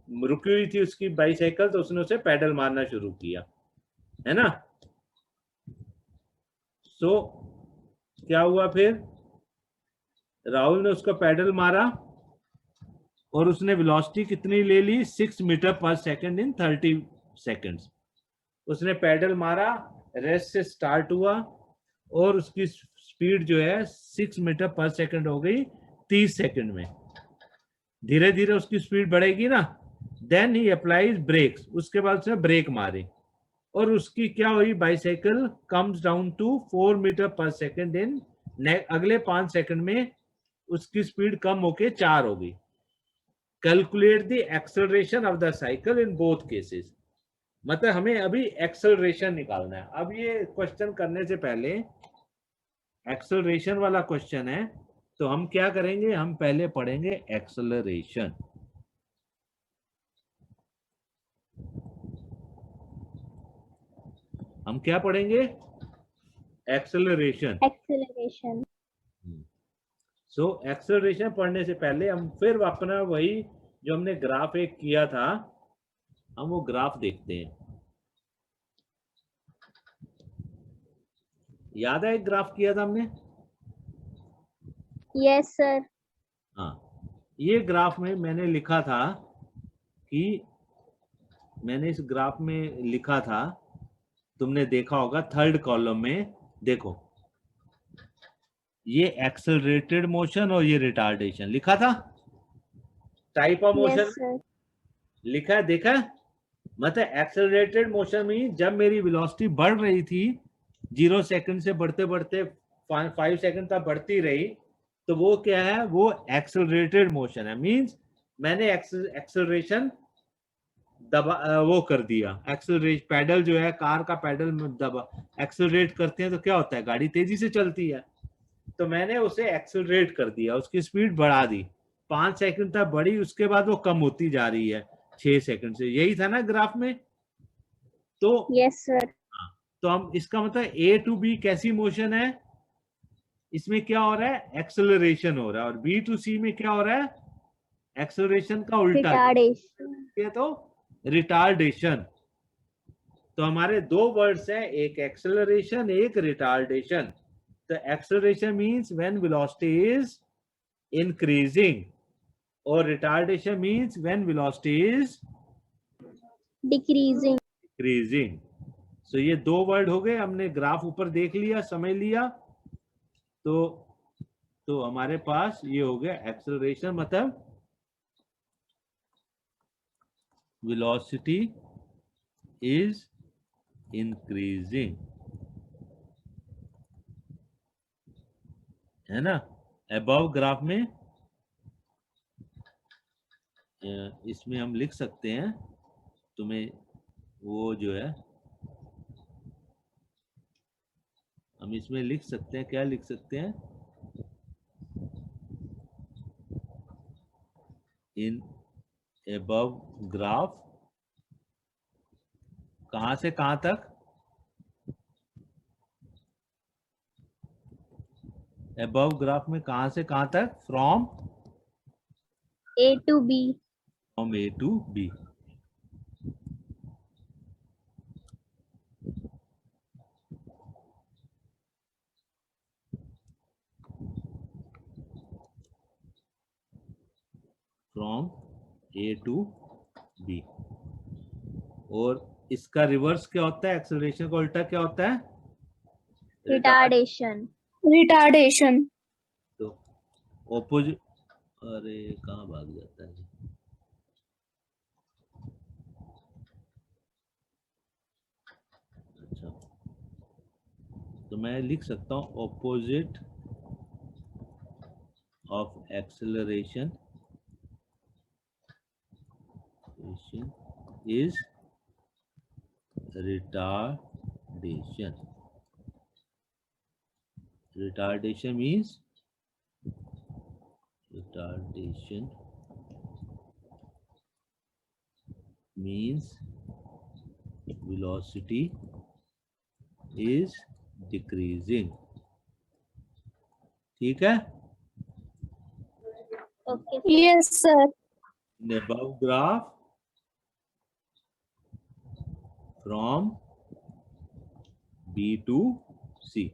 रुकी हुई थी उसकी बाइसाइकिल, तो उसने उसे पैडल मारना शुरू किया, है ना? सो क्या हुआ फिर? राहुल ने उसको पैडल मारा और उसने वेलोसिटी कितनी ले ली? 6 मीटर पर सेकंड इन 30 सेकंड्स। उसने पैडल मारा, रेस्ट से स्टार्ट हुआ और उसकी स्पीड जो है 6 मीटर पर सेकंड हो गई 30 सेकंड में। धीरे धीरे उसकी स्पीड बढ़ेगी ना। देन ही अप्लाइज ब्रेक्स, उसके बाद उसने ब्रेक मारे और उसकी क्या हुई? Bicycle comes down to 4 metre per second in अगले 5 सेकंड में उसकी स्पीड कम होके 4 हो गई। Calculate the acceleration of the cycle in both cases. मतलब हमें अभी एक्सेलरेशन निकालना है। अब ये क्वेश्चन करने से पहले एक्सेलरेशन वाला क्वेश्चन है, तो हम क्या करेंगे? हम पहले पढ़ेंगे एक्सेलरेशन। हम क्या पढ़ेंगे? एक्सेलरेशन। एक्सेलरेशन सो एक्सेलरेशन पढ़ने से पहले हम फिर अपना वही जो हमने ग्राफ एक किया था, हम वो ग्राफ देखते हैं। याद है एक ग्राफ किया था हमने? यस सर हाँ, ये ग्राफ में मैंने लिखा था कि मैंने इस ग्राफ में लिखा था, तुमने देखा होगा थर्ड कॉलम में, देखो ये एक्सेलरेटेड मोशन और ये रिटार्डेशन लिखा था। Type of yes motion sir लिखा है, देखा है? मतलब एक्सेलरेटेड मोशन में जब मेरी वेलोसिटी बढ़ रही थी 0 सेकंड से बढ़ते बढ़ते 5 सेकंड तक बढ़ती रही, तो वो क्या है, वो एक्सेलरेटेड मोशन है। मींस मैंने एक्सेलरेशन दबा वो कर दिया, एक्सेलरेट पैडल जो है कार का पैडल में दबा एक्सेलरेट करते हैं तो क्या होता है, गाड़ी तेजी से चलती है। तो मैंने उसे एक्सेलरेट कर दिया, उसकी स्पीड बढ़ा दी, 5 सेकंड तक बढ़ी, उसके बाद वो कम होती जा रही है 6 सेकंड से। यही था ना ग्राफ में। तो यस सर। तो हम इसका मतलब A to B कैसी मोशन है, इसमें क्या हो रहा है, एक्सेलरेशन हो रहा है। और B to C में क्या हो रहा है, एक्सेलरेशन का उल्टा, रिटार्डेशन। तो रिटार्डेशन। तो हमारे दो वर्ड्स हैं, एक एक्सेलरेशन, एक रिटार्डेशन। तो acceleration means when velocity is increasing, और retardation means when velocity is decreasing. Decreasing. So ये दो वर्ड हो गए, हमने ग्राफ ऊपर देख लिया, समझ लिया। तो हमारे पास ये हो गया एक्सेलरेशन, मतलब वेलोसिटी इज इंक्रीजिंग, है ना। अबव ग्राफ में इसमें हम लिख सकते हैं, तुम्हें वो जो है हम इसमें लिख सकते हैं, क्या लिख सकते हैं, इन अबव ग्राफ कहां से कहां तक, अबव ग्राफ में कहां से कहां तक, from A to B। From A to B। From A to B। और इसका रिवर्स क्या होता है, एक्सेलरेशन का उल्टा क्या होता है, रिटार्डेशन। रिटार्डेशन। तो ऑपोजिट, अरे कहाँ भाग जाता है, अच्छा, तो मैं लिख सकता हूँ opposite of acceleration is retardation. Retardation means velocity is decreasing। ठीक है। Okay. Yes sir. In above graph from B to C।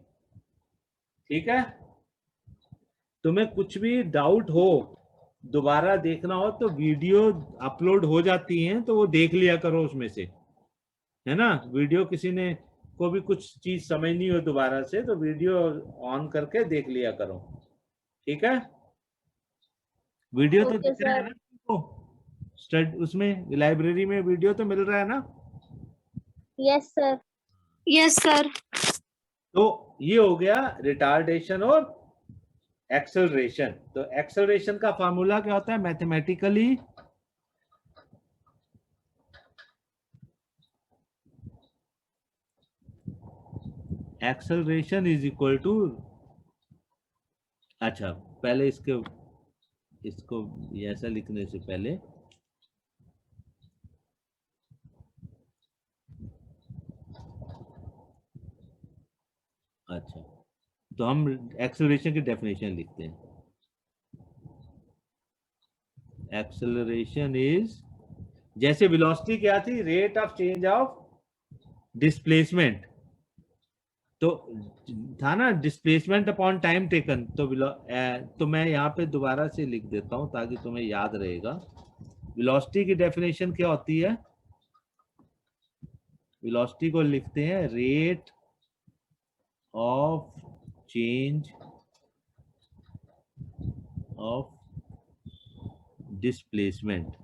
ठीक है। तुम्हें कुछ भी डाउट हो, दोबारा देखना हो, तो वीडियो अपलोड हो जाती हैं, तो वो देख लिया करो उसमें से, है ना। वीडियो किसी ने को भी कुछ चीज समझनी हो दोबारा से, तो वीडियो ऑन करके देख लिया करो, ठीक है। वीडियो तो दिख रहा है ना तुमको, उसमें लाइब्रेरी में वीडियो तो मिल रहा है ना। Yes sir. Yes sir. तो ये हो गया रिटार्डेशन और एक्सेलरेशन। तो एक्सेलरेशन का फार्मूला क्या होता है mathematically, acceleration is equal to, अच्छा पहले इसको ऐसा लिखने से पहले अच्छा, तो हम एक्सेलरेशन की डेफिनेशन लिखते हैं। एक्सेलरेशन इज, जैसे वेलोसिटी क्या थी, rate of change of displacement, तो था ना डिस्प्लेसमेंट अपॉन टाइम टेकन। तो मैं यहाँ पे दोबारा से लिख देता हूँ ताकि तुम्हें याद रहेगा। वेलोसिटी की डेफिनेशन क्या होती है, वेलोसिटी को लिखते हैं rate of change of displacement.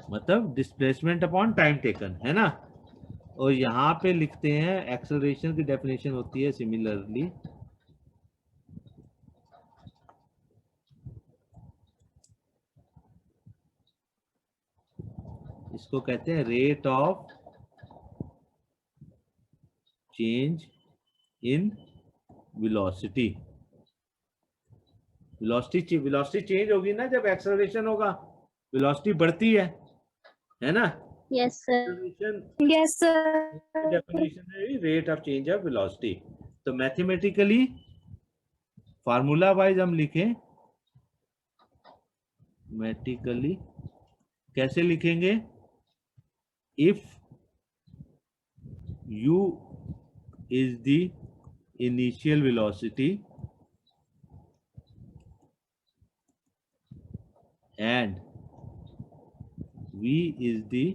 मतलब डिस्प्लेसमेंट अपॉन टाइम टेकन, है ना। और यहाँ पे लिखते हैं एक्सेलरेशन की डेफिनेशन होती है सिमिलरली, इसको कहते हैं rate of change in velocity. Velocity change होगी ना जब एक्सेलरेशन होगा, वेलोसिटी बढ़ती है ना। Yes sir. Acceleration yes sir. Definition है rate of change of velocity. तो मैथमेटिकली फार्मूला वाइज हम लिखें, मैथमेटिकली कैसे लिखेंगे, if u is the initial velocity and v is the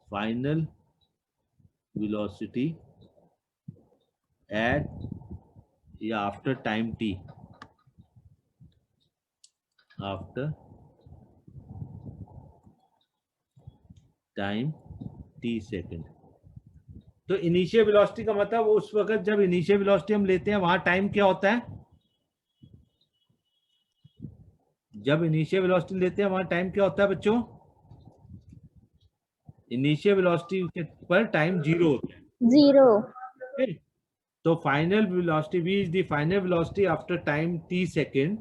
final velocity at या after time t, after time t second. तो initial velocity का मतलब उस वक्त जब इनिशियल वेलोसिटी हम लेते हैं वहां टाइम क्या होता है, जब इनिशियल वेलोसिटी लेते हैं वहां टाइम क्या होता है बच्चों, इनिशियल वेलोसिटी पर टाइम 0 होता है, 0। okay? तो final velocity v is the final velocity after time t second,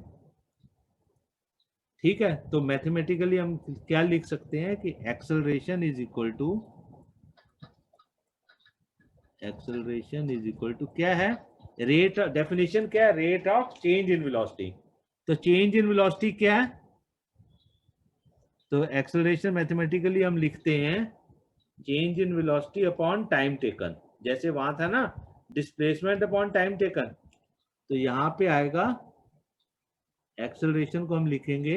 ठीक है। तो मैथमेटिकली हम क्या लिख सकते हैं कि एक्सेलरेशन इज इक्वल टू क्या है, रेट, डेफिनेशन क्या है, rate of change in velocity. तो चेंज इन वेलोसिटी क्या है, तो एक्सेलरेशन मैथमेटिकली हम लिखते हैं change in velocity upon time taken, जैसे वहां था ना डिस्प्लेसमेंट अपॉन टाइम टेकन, तो यहां पे आएगा एक्सेलरेशन को हम लिखेंगे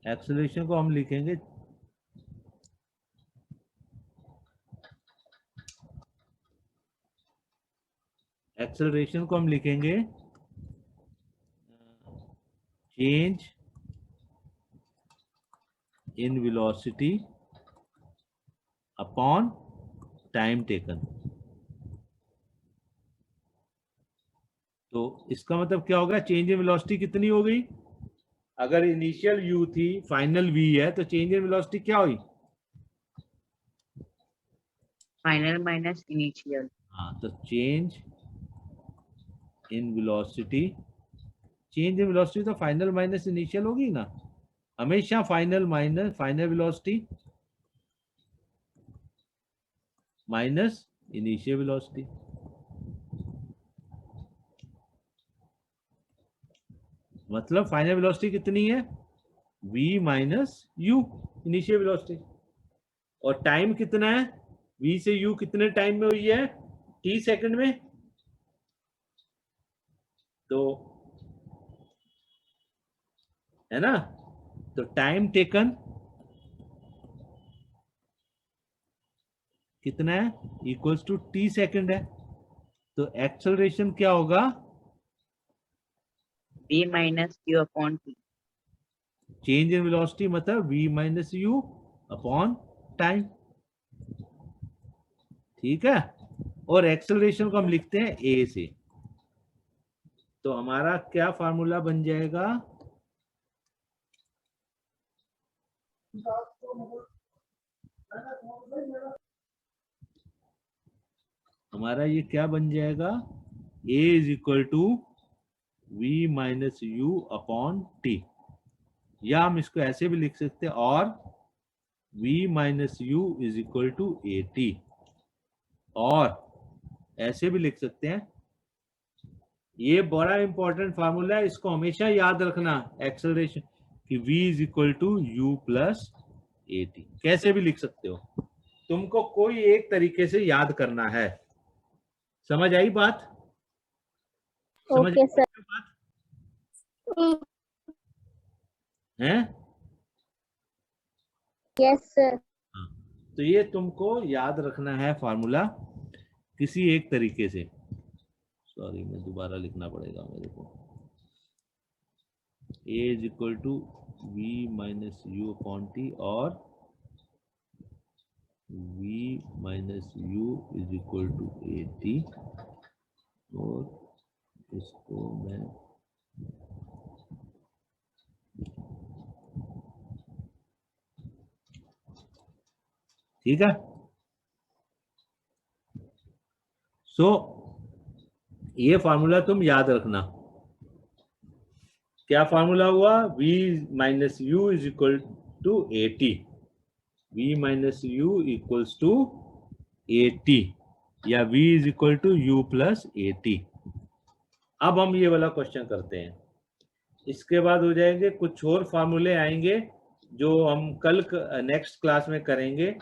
एक्सेलरेशन को हम लिखेंगे एक्सेलरेशन को हम लिखेंगे change in velocity upon time taken. तो इसका मतलब क्या होगा, चेंज इन वेलोसिटी कितनी हो गई, अगर इनिशियल u थी फाइनल v है तो चेंज इन वेलोसिटी क्या हुई, फाइनल माइनस इनिशियल। हाँ, तो change in velocity, change in velocity तो फाइनल माइनस इनिशियल होगी ना, हमेशा final minus final velocity minus initial velocity. मतलब फाइनल वेलोसिटी कितनी है, v minus u initial velocity, और टाइम कितना है, v से u कितने टाइम में हुई है, t सेकंड में। तो है ना, तो टाइम टेकन कितना है, इक्वल्स टू t सेकंड है। तो एक्सेलरेशन क्या होगा, v minus u upon t। Change in velocity मतलब v minus u upon time, ठीक है। और एक्सेलरेशन को हम लिखते हैं a से, तो हमारा क्या फार्मूला बन जाएगा, हमारा ये क्या बन जाएगा, a is equal to v minus u upon t, या हम इसको ऐसे भी लिख सकते हैं, और v minus u is equal to a t, और ऐसे भी लिख सकते हैं, ये बड़ा इंपॉर्टेंट फार्मूला है, इसको हमेशा याद रखना, एक्सेलरेशन कि v is equal to u plus a t, कैसे भी लिख सकते हो, तुमको कोई एक तरीके से याद करना है। समझ आई बात, समझ ओके सर। बात है, यस सर। तो ये तुमको याद रखना है फार्मूला किसी एक तरीके से, सॉरी मैं दोबारा लिखना पड़ेगा मेरे को, a is equal to v minus u upon t और v minus u is equal to a t, और इसको मैं ठीक है। सो ये फार्मूला तुम याद रखना। क्या फार्मूला हुआ? v minus u is equal to a t, v minus u equals to a t, या v is equal to u plus a t. अब हम ये वाला क्वेश्चन करते हैं। इसके बाद हो जाएंगे कुछ और फार्मूले आएंगे जो हम कल नेक्स्ट क्लास में करेंगे,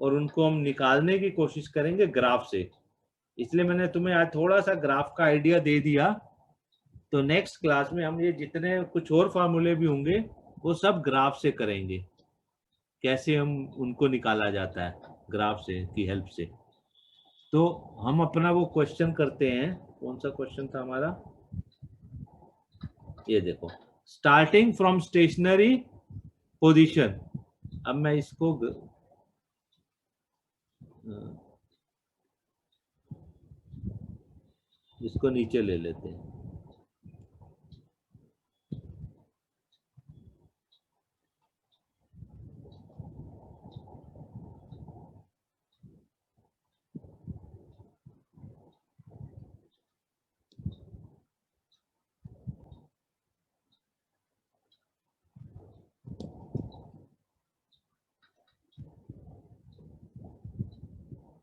और उनको हम निकालने की कोशिश करेंगे ग्राफ से। इसलिए मैंने तुम्हें आज थोड़ा सा ग्राफ का आइडिया दे दिया। तो नेक्स्ट क्लास में हम ये जितने कुछ और फार्मूले भी होंगे वो सब ग्राफ से करेंगे, कैसे हम उनको निकाला जाता है ग्राफ से की हेल्प से। तो हम अपना वो क्वेश्चन करते हैं। कौन सा क्वेश्चन था हमारा? ये देखो, स्टार्टिंग फ्रॉम स्टेशनरी पोजीशन। अब मैं इसको नीचे ले लेते हैं।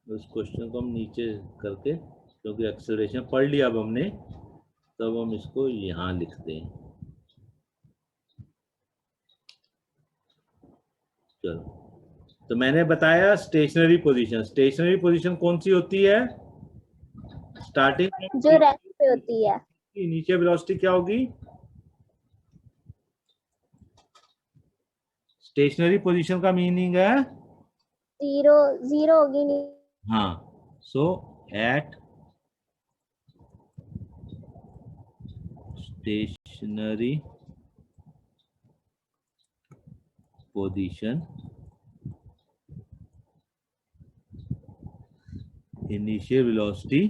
उस क्वेश्चन को हम नीचे करके, क्योंकि एक्सेलरेशन पढ़ लिया अब हमने, तब हम इसको यहाँ लिखते हैं। चलो, तो मैंने बताया स्टेशनरी पोजीशन। स्टेशनरी पोजीशन कौन सी होती है? स्टार्टिंग जो रेस्ट पे होती है। इनिशियल वेलोसिटी क्या होगी? स्टेशनरी पोजीशन का मीनिंग है जीरो होगी नहीं। हाँ, so at stationary position initial velocity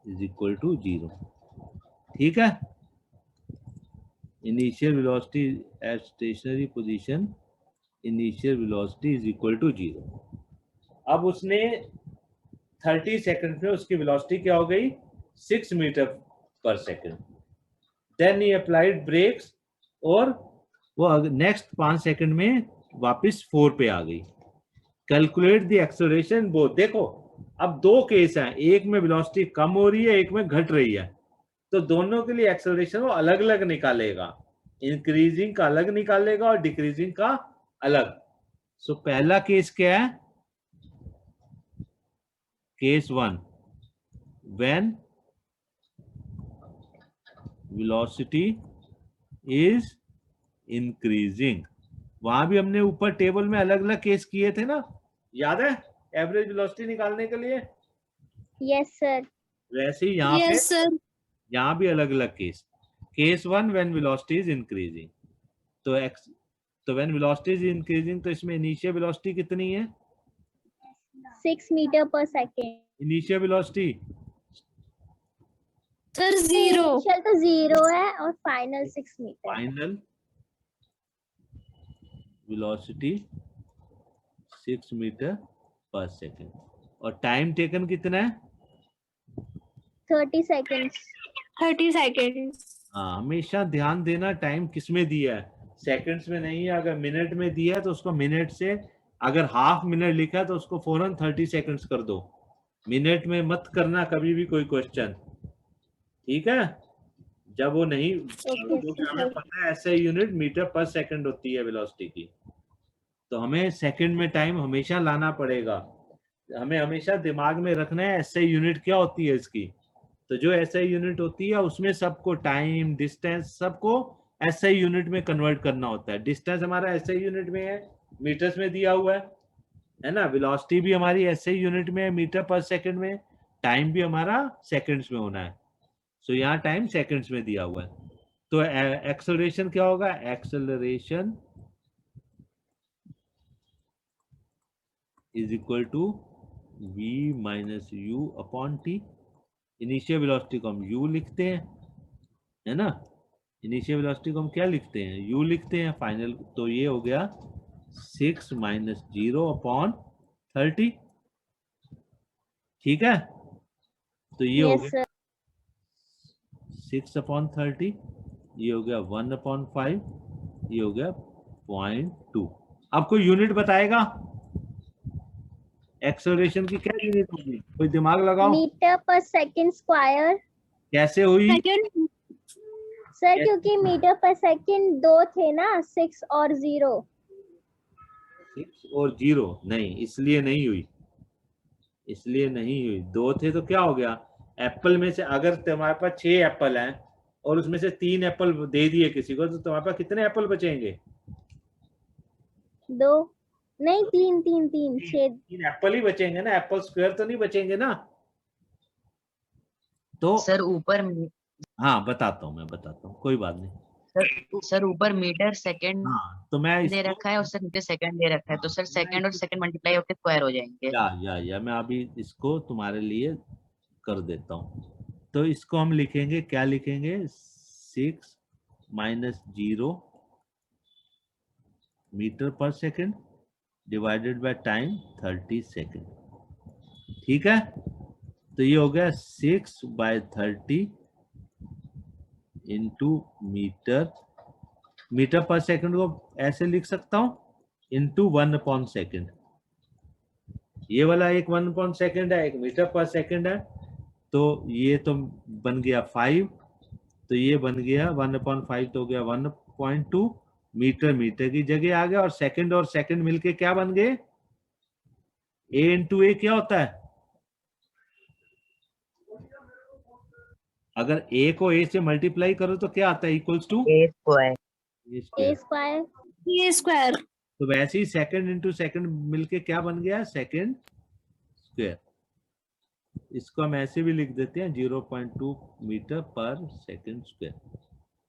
is equal to 0। ठीक है, initial velocity at stationary position initial velocity is equal to 0। अब उसने 30 सेकंड में उसकी वेलोसिटी क्या हो गई? 6 metre per second. Then he applied brakes, और वो नेक्स्ट 5 सेकंड में वापस 4 पे आ गई। Calculate the acceleration both. देखो, अब दो केस हैं, एक में वेलोसिटी कम हो रही है, एक में घट रही है, तो दोनों के लिए एक्सेलरेशन वो अलग अलग निकालेगा। इंक्रीजिंग का अलग निकालेगा और डिक्रीजिंग का अलग। सो पहला केस क्या है? Case 1, when velocity is increasing. वहां भी हमने ऊपर टेबल में अलग अलग केस किए थे ना, याद है? एवरेज वेलोसिटी निकालने के लिए। Yes sir. वैसे ही यहाँ पे, यस सर। यहाँ भी अलग अलग case. Case 1 when velocity is increasing, तो व्हेन वेलोसिटी इज इंक्रीजिंग, तो इसमें इनिशियल वेलोसिटी कितनी है? 6 metre per second. Initial velocity sir 0। Initial तो 0 है और final 6 metre. Final velocity 6 metre per second. और टाइम टेकन कितना है? 30 सेकेंड्स। 30 सेकेंड्स। हाँ, हमेशा ध्यान देना टाइम किस में दिया है, सेकंड्स में नहीं है। अगर मिनट में दिया है तो उसको मिनट से, अगर हाफ मिनट लिखा है तो उसको फौरन 30 सेकंड्स कर दो। मिनट में मत करना कभी भी कोई क्वेश्चन, ठीक है? जब वो नहीं, क्योंकि हमें पता है ऐसे यूनिट मीटर पर सेकंड होती है वेलोसिटी की, तो हमें सेकंड में टाइम हमेशा लाना पड़ेगा। हमें हमेशा दिमाग में रखना है एसआई यूनिट क्या होती है इसकी। तो जो एसआई यूनिट होती है उसमें सबको टाइम, डिस्टेंस, सबको एसआई यूनिट में कन्वर्ट करना होता है। डिस्टेंस हमारा एसआई यूनिट में है, मीटर्स में दिया हुआ है ना। वेलोसिटी भी हमारी ऐसे यूनिट में है, मीटर पर सेकंड में। टाइम भी हमारा सेकंड्स में होना है। सो यहाँ टाइम सेकंड्स में दिया हुआ है। तो एक्सेलरेशन क्या होगा? Acceleration is equal to v minus u upon t. Initial velocity को हम u लिखते हैं, है ना। इनिशियल वेलोसिटी को हम क्या लिखते हैं? u लिखते हैं। फाइनल तो ये हो गया 6 माइनस 0 अपॉन 30। ठीक है, तो ये हो यस गया सर 6 अपॉन 30, ये हो गया 1 अपॉन 5, ये हो गया 0.2। अब कोई यूनिट बताएगा एक्सेलरेशन की? क्या यूनिट होगी? कोई दिमाग लगाओ। मीटर पर सेकंड स्क्वायर कैसे हुई? सेकंड। सर, क्योंकि मीटर पर सेकंड 2 थे ना, 6 और 0। 6 और 0 नहीं, इसलिए नहीं हुई, इसलिए नहीं हुई। 2 थे तो क्या हो गया? एप्पल में से अगर तुम्हारे पास 6 एप्पल हैं और उसमें से 3 एप्पल दे दिए किसी को, तो तुम्हारे पास कितने एप्पल बचेंगे? 2 नहीं, 3 3 3 6। 3 एप्पल ही बचेंगे ना, एप्पल स्क्वायर तो नहीं बचेंगे ना। तो सर ऊपर हाँ बताता हूँ, मैं बताता हूँ, कोई बात नहीं। सर ऊपर मीटर सेकंड हाँ तो मैं दे इसको रखा है और सर नीचे सेकंड दे रखा है, तो सर सेकंड और सेकंड मल्टीप्लाई होकर स्क्वायर हो जाएंगे। या मैं अभी इसको तुम्हारे लिए कर देता हूँ। तो इसको हम लिखेंगे, क्या लिखेंगे? 6 minus 0 metre per second divided by time 30 second. ठीक है, तो ये हो गया 6/30 into metre. Metre per second को ऐसे लिख सकता हूं, इंटू 1/सेकंड। ये वाला एक 1/सेकंड है, एक मीटर पर सेकंड है। तो ये तो बन गया 5, तो ये बन गया 1/5, तो हो गया 1.2 मीटर। मीटर की जगह आ गया, और सेकंड मिलके क्या बन गए? a इंटू ए क्या होता है? अगर a को a से मल्टीप्लाई करो तो क्या आता है? Equals to a square. A square. ये स्क्वायर। तो वैसे ही सेकंड इंटू सेकंड मिलके क्या बन गया? Second square. इसको हम ऐसे भी लिख देते हैं 0.2 metre per second square.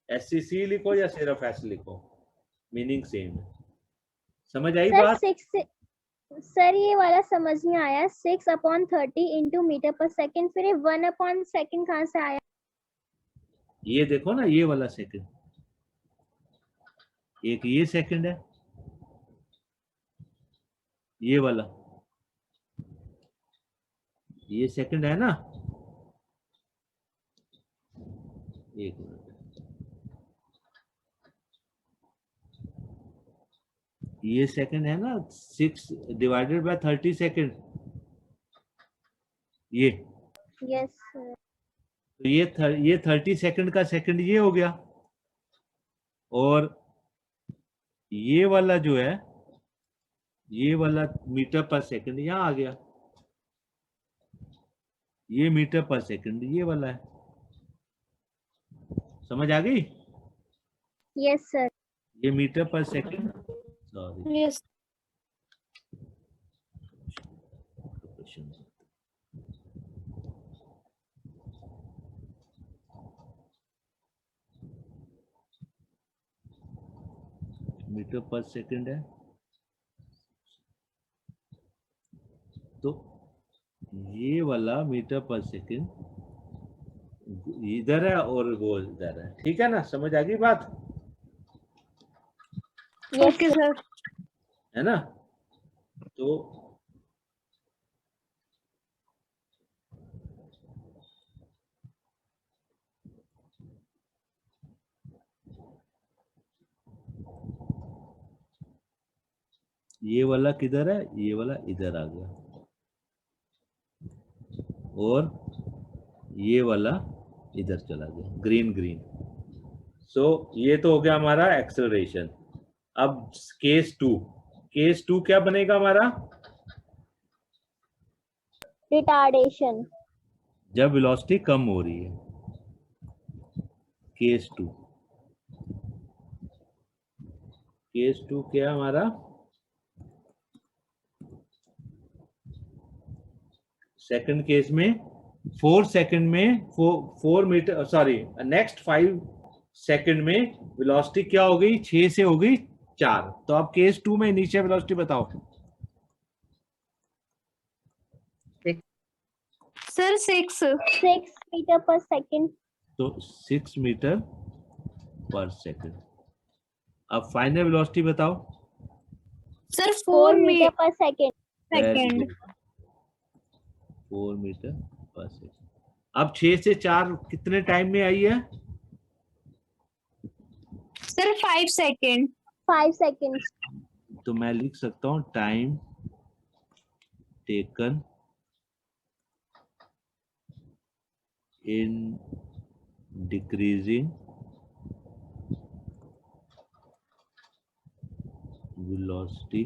SCC लिखो या सिर्फ एस लिखो, मीनिंग सेम है। समझ आई सर बात? 6 सर ये वाला समझ नहीं आया। 6/30 इंटू मीटर पर सेकंड, फिर ये 1/सेकंड कहाँ से आया? ये देखो ना, ये वाला सेकंड, एक ये सेकंड है, ये वाला ये सेकंड है ना। एक मिनट, ये सेकंड है ना, 6/30 सेकंड, ये। Yes sir. तो ये 30 सेकंड का सेकंड ये हो गया, और ये वाला जो है, ये वाला मीटर पर सेकंड यहाँ आ गया। ये मीटर पर सेकंड ये वाला है। समझ आ गई? Yes sir. ये metre per second, sorry yes. Metre per second है। तो ये वाला मीटर पर सेकंड इधर है और वो इधर है। ठीक है ना, समझ आ गई बात? Okay sir. है ना। तो ये वाला किधर है? ये वाला इधर आ गया, और ये वाला इधर चला गया, ग्रीन ग्रीन। सो ये तो हो गया हमारा एक्सेलरेशन। अब केस 2 क्या बनेगा हमारा? रिटार्डेशन। जब वेलोसिटी कम हो रही है। केस 2 क्या है हमारा? सेकंड केस में 4 सेकंड में 4 मीटर, सॉरी नेक्स्ट 5 सेकंड में वेलोसिटी क्या हो गई, 6 से हो गई 4। तो अब केस 2 में इनिशियल वेलोसिटी बताओ। Sir 6 metre per second. तो 6 मीटर पर सेकंड। अब फाइनल वेलोसिटी बताओ। Sir 4 4 metre per second. Second. 4 metre per second. अब 6 से 4 कितने टाइम में आई है? Sir 5 second. 5 सेकंड्स। तो मैं लिख सकता हूं time taken in decreasing velocity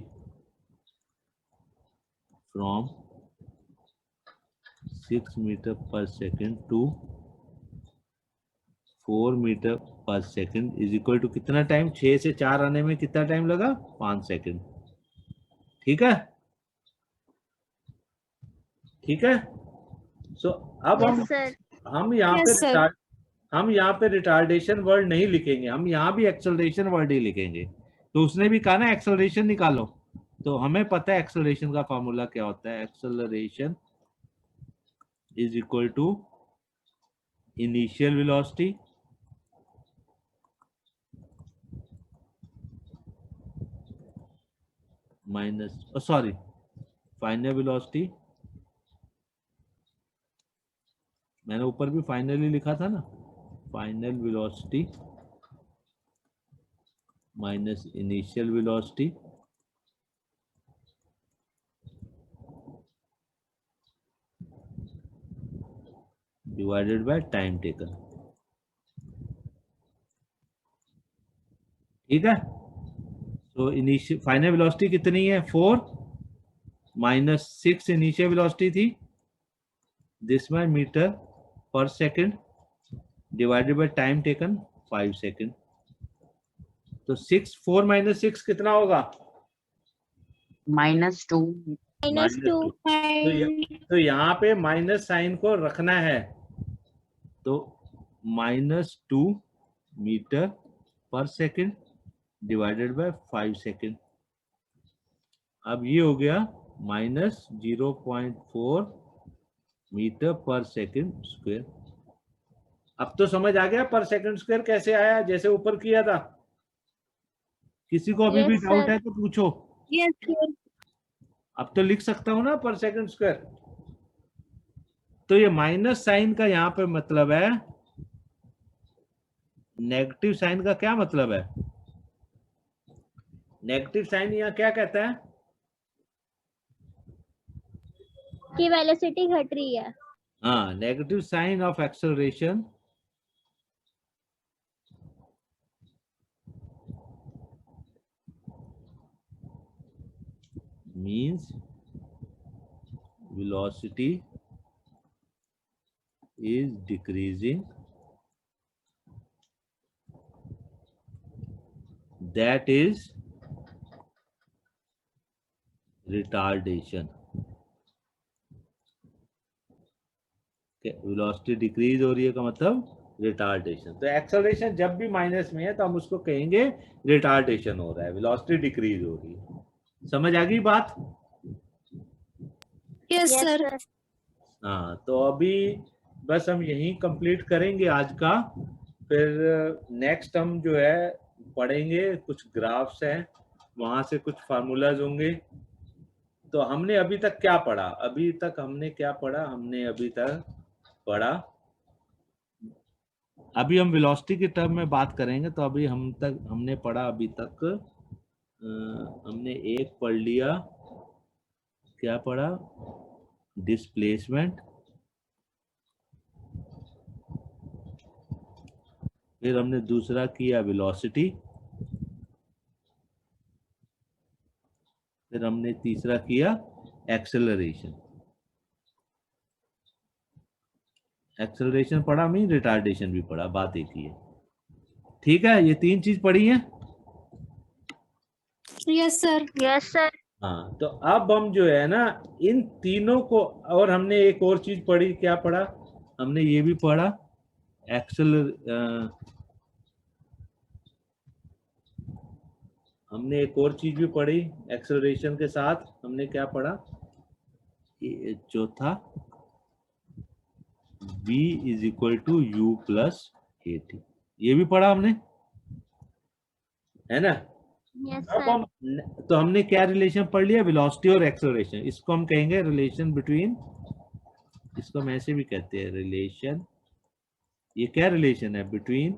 from 6 meter per second to 4 meter per second is equal to कितना टाइम? 6 से 4 आने में कितना टाइम लगा? 5 सेकंड। ठीक है, ठीक है। सो अब हम यहाँ Yes, sir. हम यहाँ पे रिटार्डेशन वर्ड नहीं लिखेंगे, हम यहाँ भी एक्सेलरेशन वर्ड ही लिखेंगे। तो उसने भी कहा ना एक्सेलरेशन निकालो, तो हमें पता है एक्सेलरेशन का फॉर्मूला क्या होता है। Acceleration is equal to initial velocity minus, sorry final velocity, मैंने ऊपर भी फाइनली लिखा था ना, final velocity minus initial velocity divided by time taken. ठीक है, तो इनिशियल फाइनल वेलोसिटी कितनी है? 4 माइनस 6 इनिशियल वेलोसिटी थी, दिस में metre per second divided by time taken 5 second. तो 4 माइनस 6 कितना होगा? -2। -2। तो यहाँ पे माइनस साइन को रखना है, तो -2 metre per second divided bye 5 second. अब ये हो गया -0.4 मीटर पर सेकंड स्क्वायर। अब तो समझ आ गया पर सेकंड स्क्वायर कैसे आया, जैसे ऊपर किया था। किसी को अभी भी Yes, डाउट sir. है तो पूछो। Yes, sir. अब तो लिख सकता हूं ना पर सेकंड स्क्वायर। तो ये माइनस साइन का यहाँ पे मतलब है, नेगेटिव साइन का क्या मतलब है? नेगेटिव साइन यहाँ क्या कहता है? की वेलोसिटी घट रही है। हाँ, negative sign of acceleration means velocity is decreasing, that is retardation। Velocity decrease हो रही है का मतलब रिटार्डेशन। तो एक्सेलरेशन जब भी माइनस में है तो हम उसको कहेंगे रिटार्डेशन हो रहा है, वेलोसिटी डिक्रीज हो रही है। समझ आ गई बात? Yes, sir. हाँ, तो अभी बस हम यही कंप्लीट करेंगे आज का। फिर नेक्स्ट हम जो है पढ़ेंगे, कुछ ग्राफ्स हैं, वहां से कुछ फार्मूलाज होंगे। तो हमने अभी तक क्या पढ़ा? अभी तक हमने क्या पढ़ा? हमने अभी तक पढ़ा, अभी हम वेलोसिटी के टर्म में बात करेंगे। तो अभी हमने पढ़ा अभी तक, हमने एक पढ़ लिया, क्या पढ़ा? डिस्प्लेसमेंट, फिर हमने दूसरा किया वेलोसिटी, फिर हमने तीसरा किया एक्सेलरेशन। एक्सेलरेशन पढ़ा, मीन रिटार्डेशन भी पढ़ा, बात एक ही है। ठीक है, ये 3 चीज पढ़ी है। Yes, sir. Yes, sir. हाँ, तो अब हम जो है ना इन तीनों को, और हमने एक और चीज पढ़ी, क्या पढ़ा हमने, ये भी पढ़ा हमने एक और चीज भी पढ़ी एक्सेलरेशन के साथ। हमने क्या पढ़ा, ये जो था v is equal to u plus at, ये भी पढ़ा हमने, है ना। यस अब सर। हम, तो हमने क्या रिलेशन पढ़ लिया, वेलोसिटी और एक्सेलरेशन। इसको हम कहेंगे रिलेशन बिटवीन, इसको हम ऐसे भी कहते हैं रिलेशन, ये क्या रिलेशन है, between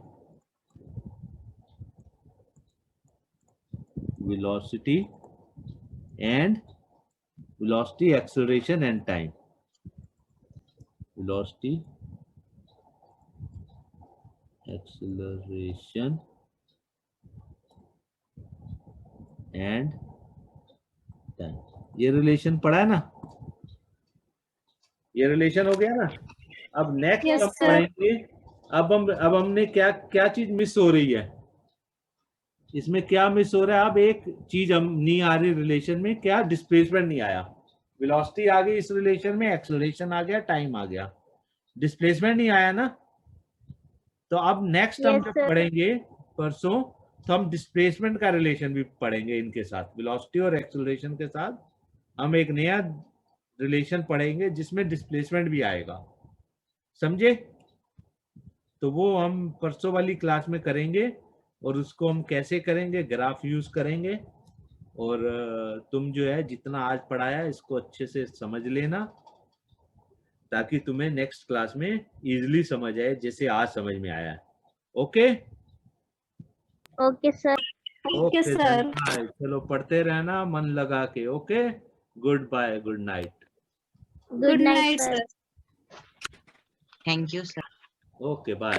velocity and velocity, acceleration and time, velocity, acceleration and time, ये रिलेशन पढ़ा है ना, ये रिलेशन हो गया ना। अब नेक्स्ट Yes, हम sir. पढ़ेंगे, अब हमने क्या क्या चीज मिस हो रही है इसमें, क्या मिस हो रहा है। अब एक चीज हम नहीं आ रही रिलेशन में, क्या, डिस्प्लेसमेंट नहीं आया। वेलोसिटी आ गई इस रिलेशन में, एक्सेलरेशन आ गया, टाइम आ गया, डिस्प्लेसमेंट नहीं आया ना। तो अब नेक्स्ट हम Yes, जब sir. पढ़ेंगे परसों, तो हम डिस्प्लेसमेंट का रिलेशन भी पढ़ेंगे इनके साथ, वेलोसिटी और एक्सेलरेशन के साथ हम एक नया रिलेशन पढ़ेंगे जिसमें डिस्प्लेसमेंट भी आएगा, समझे। तो वो हम परसों वाली क्लास में करेंगे, और उसको हम कैसे करेंगे, ग्राफ यूज करेंगे। और तुम जो है जितना आज पढ़ाया इसको अच्छे से समझ लेना, ताकि तुम्हें नेक्स्ट क्लास में इजीली समझ आए जैसे आज समझ में आया है। Okay Okay, sir. Okay, then sir. bye। चलो पढ़ते रहना मन लगा के। Okay, good bye, good night. Good night, sir. sir. Thank you, sir. Okay bye.